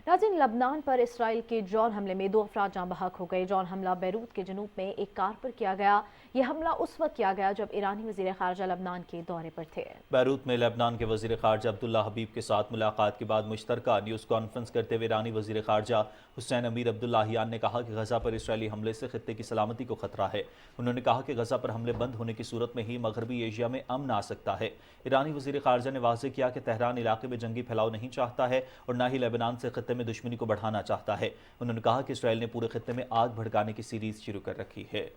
ناظرین، لبنان پر اسرائیل کے ڈرون حملے میں 2 افراد جاں بحق ہو گئے۔ ڈرون حملہ بیروت کے جنوب میں ایک کار پر کیا گیا۔ یہ حملہ اس وقت کیا گیا جب ایرانی وزیر خارجہ لبنان کے دورے پر تھے۔ بیروت میں لبنان کے وزیر خارجہ عبداللہ حبیب کے ساتھ ملاقات کے بعد مشترکہ نیوز کانفرنس کرتے ہوئے ایرانی وزیر خارجہ حسین امیر عبداللہیان نے کہا کہ غزہ پر اسرائیلی حملے سے خطے کی سلامتی کو خطرہ ہے۔ انہوں نے کہا کہ غزہ پر حملے بند ہونے کی صورت میں ہی مغربی ایشیا میں امن آ سکتا ہے۔ ایرانی وزیر خارجہ نے واضح کیا کہ تہران علاقے میں جنگی پھیلاؤ نہیں چاہتا ہے اور نہ ہی لبنان سے خطے خطے میں دشمنی کو بڑھانا چاہتا ہے. انہوں نے کہا کہ اسرائیل نے پورے خطے میں آگ بھڑکانے کی سیریز شروع کر رکھی ہے.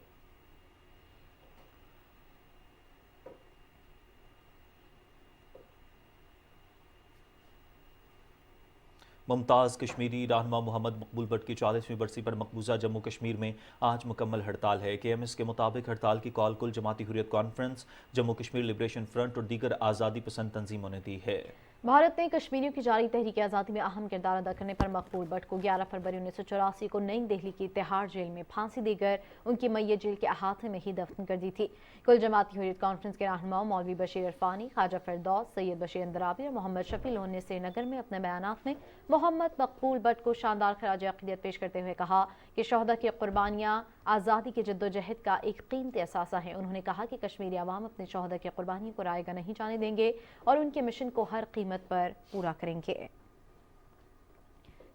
ممتاز کشمیری رہنما محمد مقبول بٹ کی 40ویں برسی پر مقبوضہ جموں کشمیر میں آج مکمل ہڑتال ہے. KMS کے مطابق ہڑتال کی کال کل جماعتی Hurriyat Conference, Jammu Kashmir Liberation Front اور دیگر آزادی پسند تنظیموں نے دی ہے. بھارت نے کشمیریوں کی جاری تحریک آزادی میں اہم کردار ادا کرنے پر مقبول بٹ کو 11 فروری 1984 کو نئی دہلی کی تہاڑ جیل میں پھانسی دے کر ان کی میت جیل کے احاطے میں ہی دفن کر دی تھی. کل جماعتی حریت کانفرنس کے رہنماؤں مولوی بشیر عرفانی، خواجہ فردوس، سید بشیر اندرابی اور محمد شفیع لون نے سری نگر میں اپنے بیانات میں محمد مقبول بٹ کو شاندار خراج عقیدت پیش کرتے ہوئے کہا کہ شہداء کی قربانیاں آزادی کی جدوجہد کا ایک قیمتی اثاثہ ہیں. انہوں نے کہا کہ کشمیری عوام اپنے شہداء کی قربانیوں کو رائیگاں نہیں جانے دیں گے اور ان کے مشن کو ہر قیمت پر پورا کریں گے.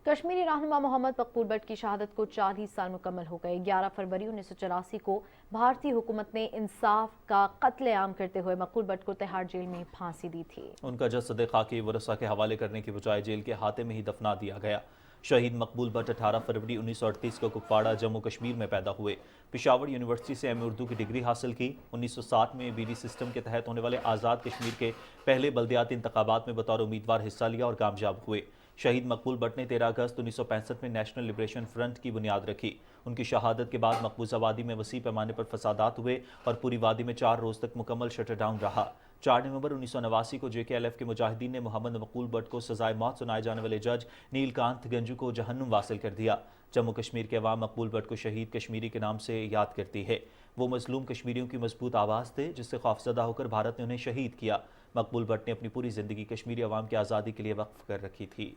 کشمیری رہنما محمد مقبول بٹ کی شہادت کو 40 سال مکمل ہو گئے. 11 فروری 1984 کو بھارتی حکومت نے انصاف کا قتل عام کرتے ہوئے مقبول بٹ کو تہاڑ جیل میں پھانسی دی تھی. ان کا جسد خاکی ورثاء کے حوالے کرنے کی بجائے جیل کے احاطے میں ہی دفنا دیا گیا. شہید مقبول بٹ 18 فروری 1938 کو کپواڑہ جموں کشمیر میں پیدا ہوئے. پشاور یونیورسٹی سے ایم اے اردو کی ڈگری حاصل کی. 1960 میں BD سسٹم کے تحت ہونے والے آزاد کشمیر کے پہلے بلدیاتی انتخابات میں بطور امیدوار حصہ لیا اور کامیاب ہوئے. شہید مقبول بٹ نے 13 اگست 1965 میں نیشنل لبریشن فرنٹ کی بنیاد رکھی. ان کی شہادت کے بعد مقبوضہ وادی میں وسیع پیمانے پر فسادات ہوئے اور پوری وادی میں 4 روز تک مکمل شٹر ڈاؤن رہا. 4 نومبر 1989 کو JKLF کے مجاہدین نے محمد مقبول بٹ کو سزائے موت سنائے جانے والے جج نیل کانت گنجو کو جہنم واصل کر دیا. جموں کشمیر کے عوام مقبول بٹ کو شہید کشمیری کے نام سے یاد کرتی ہے. وہ مظلوم کشمیریوں کی مضبوط آواز تھے جس سے خوفزدہ ہو کر بھارت نے انہیں شہید کیا. مقبول بٹ نے اپنی پوری زندگی کشمیری عوام کی آزادی کے لیے وقف کر رکھی تھی.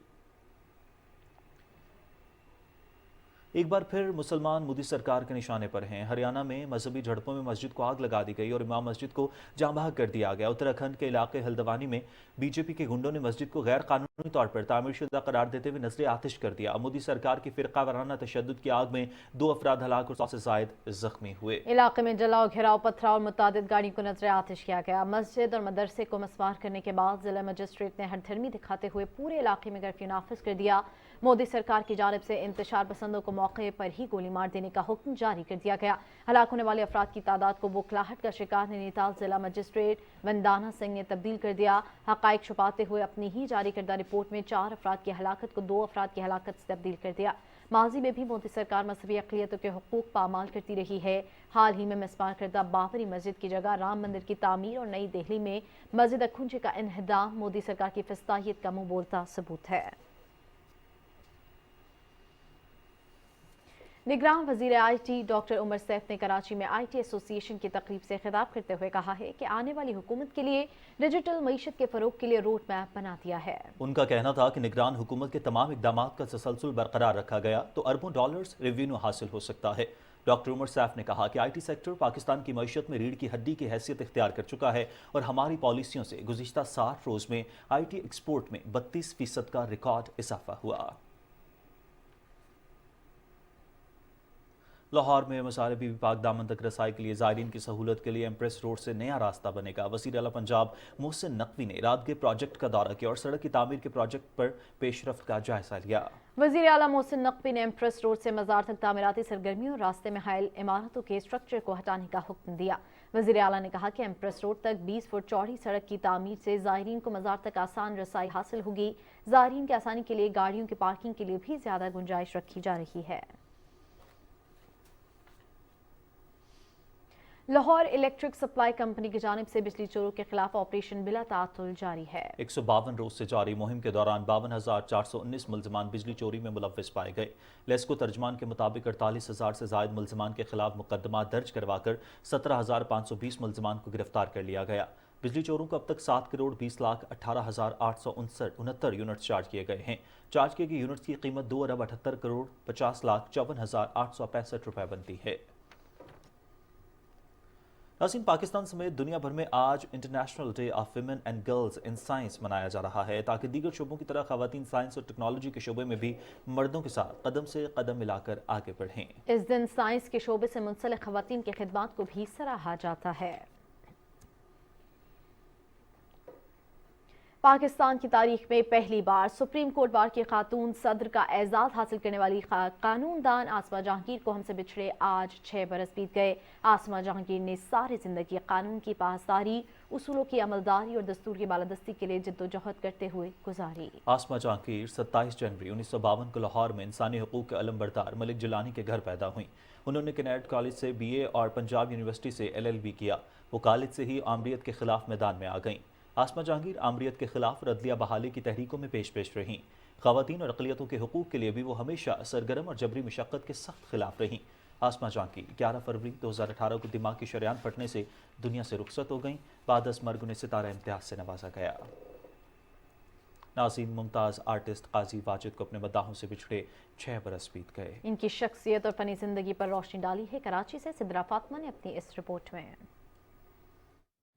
ایک بار پھر مسلمان مودی سرکار کے نشانے پر ہیں. ہریانہ میں مذہبی جھڑپوں میں مسجد کو آگ لگا دی گئی اور امام مسجد کو جاں بحق کر دیا گیا. اتراکھنڈ کے علاقے ہلدوانی میں BJP کے گنڈوں نے مسجد کو غیر قانونی طور پر تعمیر شدہ قرار دیتے ہوئے نذر آتش کر دیا. مودی سرکار کی فرقہ وارانہ تشدد کی آگ میں 2 افراد ہلاک اور 100 سے زائد زخمی ہوئے. علاقے میں جلاؤ، گھیراؤ، پتھراؤ اور متعدد گاڑیوں کو نذر آتش کیا گیا. مسجد اور مدرسے کو مسمار کرنے کے بعد ضلع مجسٹریٹ نے ہٹ دھرمی دکھاتے ہوئے پورے علاقے میں کرفیو نافذ کر دیا. مودی سرکار کی جانب سے انتشار پسندوں کو موقع پر ہی گولی مار دینے کا حکم جاری کر دیا گیا. ہلاک ہونے والے افراد کی تعداد کو بوکھلاہٹ کا شکار نینی تال ضلع مجسٹریٹ وندانا سنگھ نے تبدیل کر دیا. حقائق چھپاتے ہوئے اپنی ہی جاری کردہ رپورٹ میں 4 افراد کی ہلاکت کو 2 افراد کی ہلاکت سے تبدیل کر دیا. ماضی میں بھی مودی سرکار مذہبی اقلیتوں کے حقوق پامال کرتی رہی ہے. حال ہی میں مسمار کردہ بابری مسجد کی جگہ رام مندر کی تعمیر اور نئی دہلی میں مسجد اکھنچے کا انہدام مودی سرکار کی فسطائیت کا منہ بولتا ثبوت ہے. نگراں وزیر IT ڈاکٹر عمر سیف نے کراچی میں IT ایسوسی ایشن کی تقریب سے خطاب کرتے ہوئے کہا ہے کہ آنے والی حکومت کے لیے ڈیجیٹل معیشت کے فروغ کے لیے روڈ میپ بنا دیا ہے. ان کا کہنا تھا کہ نگران حکومت کے تمام اقدامات کا تسلسل برقرار رکھا گیا تو اربوں ڈالرز ریونیو حاصل ہو سکتا ہے. ڈاکٹر عمر سیف نے کہا کہ IT سیکٹر پاکستان کی معیشت میں ریڑھ کی ہڈی کی حیثیت اختیار کر چکا ہے اور ہماری پالیسیوں سے گزشتہ 60 روز میں IT ایکسپورٹ میں 32% کا ریکارڈ اضافہ ہوا. لاہور میں مصالحے پاک دامن تک رسائی کے لیے زائرین کی سہولت کے لیے ایمپریس روڈ سے نیا راستہ بنے گا. وزیر اعلیٰ پنجاب محسن نقوی نے رات کے پروجیکٹ کا دورہ کیا اور سڑک کی تعمیر کے پروجیکٹ پر پیش رفت کا جائزہ لیا. وزیر اعلیٰ محسن نقوی نے ایمپریس روڈ سے مزار تک تعمیراتی سرگرمیوں اور راستے میں حائل عمارتوں کے اسٹرکچر کو ہٹانے کا حکم دیا. وزیر اعلیٰ نے کہا کہ ایمپریس روڈ تک 20 فٹ چوڑی سڑک کی تعمیر سے زائرین کو مزار تک آسان رسائی حاصل ہوگی. زائرین کی آسانی کے لیے گاڑیوں کی پارکنگ کے لیے بھی زیادہ گنجائش رکھی جا رہی ہے. لاہور الیکٹرک سپلائی کمپنی کی جانب سے بجلی چوروں کے خلاف آپریشن بلا تعطل جاری ہے. 152 روز سے جاری مہم کے دوران 52,419 ملزمان بجلی چوری میں ملوث پائے گئے. لیسکو ترجمان کے مطابق 48,000 سے زائد ملزمان کے خلاف مقدمات درج کروا کر 17,520 ملزمان کو گرفتار کر لیا گیا. بجلی چوروں کو اب تک 7,18,869 یونٹس چارج کیے گئے ہیں. چارج کیے گئے یونٹس کی قیمت 2,78,50,50,54,565 روپے بنتی ہے. ناظرین، پاکستان سمیت دنیا بھر میں آج international day of women and girls in science منایا جا رہا ہے تاکہ دیگر شعبوں کی طرح خواتین سائنس اور ٹیکنالوجی کے شعبے میں بھی مردوں کے ساتھ قدم سے قدم ملا کر آگے بڑھیں. اس دن سائنس کے شعبے سے منسلک خواتین کی خدمات کو بھی سراہا جاتا ہے. पाकिस्तान की तारीख में पहली बार सुप्रीम कोर्ट बार की खातून सदर का एजाज हासिल करने वाली कानूनदान आसमा जहांगीर को हमसे बिछड़े आज 6 बरस बीत गए। आसमा जहांगीर ने सारी जिंदगी कानून की पासदारी, उसूलों की अमलदारी और दस्तूर की बालादस्ती के लिए जद्दोजहद करते हुए गुजारी। आसमा जहांगीर 27 जनवरी 1952 को लाहौर में इंसानी हकूक़ के अलमबरदार मलिक जिलानी के घर पैदा हुई। उन्होंने कैनेट कॉलेज से BA और पंजाब यूनिवर्सिटी से LLB किया। वो कॉलेज से ही आमरीत के खिलाफ मैदान में आ गईं। आसमा जहांगीर आमरीत के खिलाफ रदलिया बहाली की तहरीकों में पेश रहीं। ख़वातीन और अक़लियतों के हुकूक़ के लिए भी वो हमेशा सरगर्म और जबरी मशक्क़त के सख्त खिलाफ रहीं। आसमा जहांगीर 11 फरवरी 2018 को दिमाग की शरेआन फटने से दुनिया से रुखसत हो गईं। बाद अज़ मर्ग उन्हें सितारा इम्तियाज़ से नवाजा गया। नाज़रीन, मुमताज़ आर्टिस्ट काजी वाजिद को अपने मद्दाहों से बिछड़े 6 बरस बीत गए। इनकी शख्सियत और फ़नी ज़िंदगी पर रोशनी डाली है कराची से सिद्रा फातिमा ने अपनी इस रिपोर्ट में।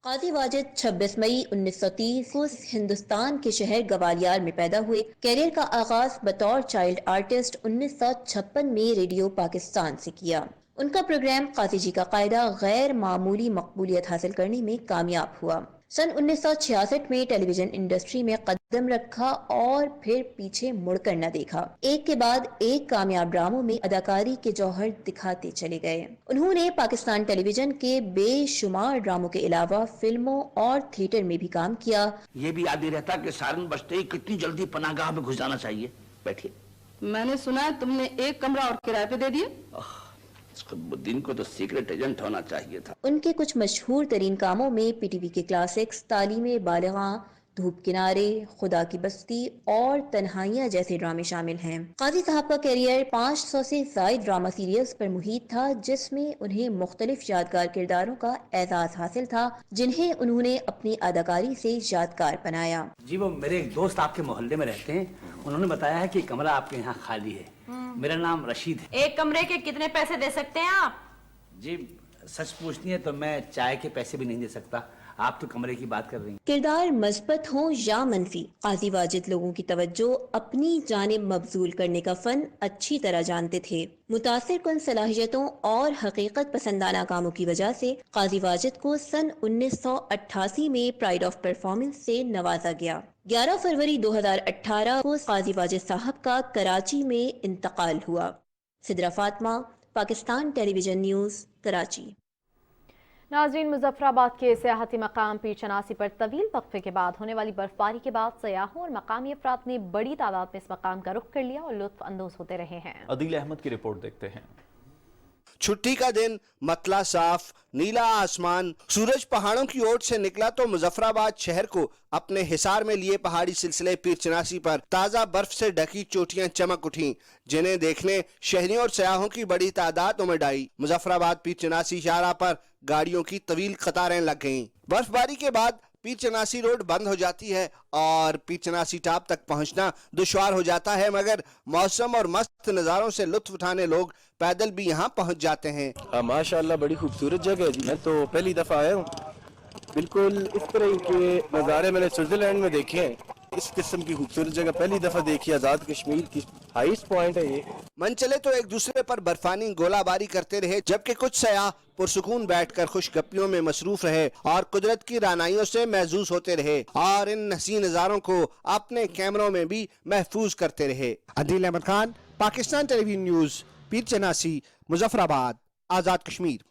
काजी वाजिद 26 मई 1930 को हिंदुस्तान के शहर गवालियर में पैदा हुए। कैरियर का आगाज बतौर चाइल्ड आर्टिस्ट 1956 में रेडियो पाकिस्तान से किया। उनका प्रोग्राम काजी जी का कायदा गैर मामूली मकबूलियत हासिल करने में कामयाब हुआ। सन 1966 में टेलीविजन इंडस्ट्री में कदम रखा और फिर पीछे मुड़कर न देखा। एक के बाद एक कामयाब ड्रामों में अदाकारी के जौहर दिखाते चले गए। उन्होंने पाकिस्तान टेलीविजन के बेशुमार ड्रामों के अलावा फिल्मों और थिएटर में भी काम किया। ये भी याद नहीं रहता कि सारन बजते ही कितनी जल्दी पनाहगाह में घुस जाना चाहिए। बैठिए। मैंने सुना है तुमने एक कमरा और किराए पे दे दिए। खुद्दीन को तो सीक्रेट एजेंट होना चाहिए था। उनके कुछ मशहूर तरीन कामों में PTV के क्लासिक्स तालीमे बालिगा, धूप किनारे, खुदा की बस्ती और तन्हाइयाँ जैसे ड्रामे शामिल हैं। काजी साहब का कैरियर 500 से ज़ायद ड्रामा सीरियल्स पर मुहित था, जिसमें उन्हें मुख्तलिफ यादगार किरदारों का एजाज हासिल था, जिन्हें उन्होंने अपनी अदाकारी से यादगार बनाया। जी वो मेरे एक दोस्त आपके मोहल्ले में रहते हैं, उन्होंने बताया है कि कमरा आपके यहाँ खाली है। मेरा नाम रशीद है। एक कमरे के कितने पैसे दे सकते हैं आप? जी सच पूछनी है तो मैं चाय के पैसे भी नहीं दे सकता। आप तो कमरे की बात कर रही हैं। किरदार मस्बत हो या मनफी, काजी वाजिद लोगों की तवज्जो अपनी जानिब मबजूल करने का फन अच्छी तरह जानते थे। मुतासिर कुन सलाहियतों और हकीकत पसंदाना कामों की वजह से काजी वाजिद को सन 1988 में प्राइड ऑफ परफॉर्मेंस से नवाजा गया। 11 फरवरी 2018 को काजी वाजिद साहब का कराची में इंतकाल हुआ। Sidra Fatima, Pakistan television news, Karachi. नाज़रीन, मुजफ्फराबाद के सियाहती मकाम पीर चनासी पर तवील वक्फे के बाद होने वाली बर्फबारी के बाद सयाहों और मकामी अफराद ने बड़ी तादाद में इस मकाम का रुख कर लिया और लुत्फ अंदोज होते रहे हैं। अदील अहमद की रिपोर्ट देखते हैं। छुट्टी का दिन, मतला साफ, नीला आसमान, सूरज पहाड़ों की ओर से निकला तो मुजफ्फराबाद शहर को अपने हिसार में लिए पहाड़ी सिलसिले पीर चनासी पर ताज़ा बर्फ से ढकी चोटियां चमक उठी, जिन्हें देखने शहरियों और सयाहों की बड़ी तादाद उमड़ आई। मुजफ्फराबाद पीर चनासी शाहराह पर गाड़ियों की तवील कतारें लग गईं। बर्फबारी के बाद पीर चनासी रोड बंद हो जाती है और पीर चनासी टॉप तक पहुंचना दुश्वार हो जाता है, मगर मौसम और मस्त नज़ारों से लुत्फ उठाने लोग पैदल भी यहाँ पहुंच जाते हैं। माशाल्लाह बड़ी खूबसूरत जगह है जी। मैं तो पहली दफा आया हूँ। बिल्कुल इस तरह के नज़ारे मैंने स्विट्जरलैंड में देखे हैं। इस किस्म की खूबसूरत जगह पहली दफा देखी। आजाद कश्मीर की हाईएस्ट पॉइंट है ये। मन चले तो एक दूसरे पर बर्फानी गोलाबारी करते रहे, जबकि कुछ सयाह पुरसुकून बैठकर खुश गप्पियों में मसरूफ रहे और कुदरत की रानाइयों से महजूज होते रहे और इन हसीन नज़ारों को अपने कैमरों में भी महफूज करते रहे। अदील अहमद खान, पाकिस्तान टेलीविजन न्यूज़, पीर चनासी, मुजफ्फराबाद, आजाद कश्मीर।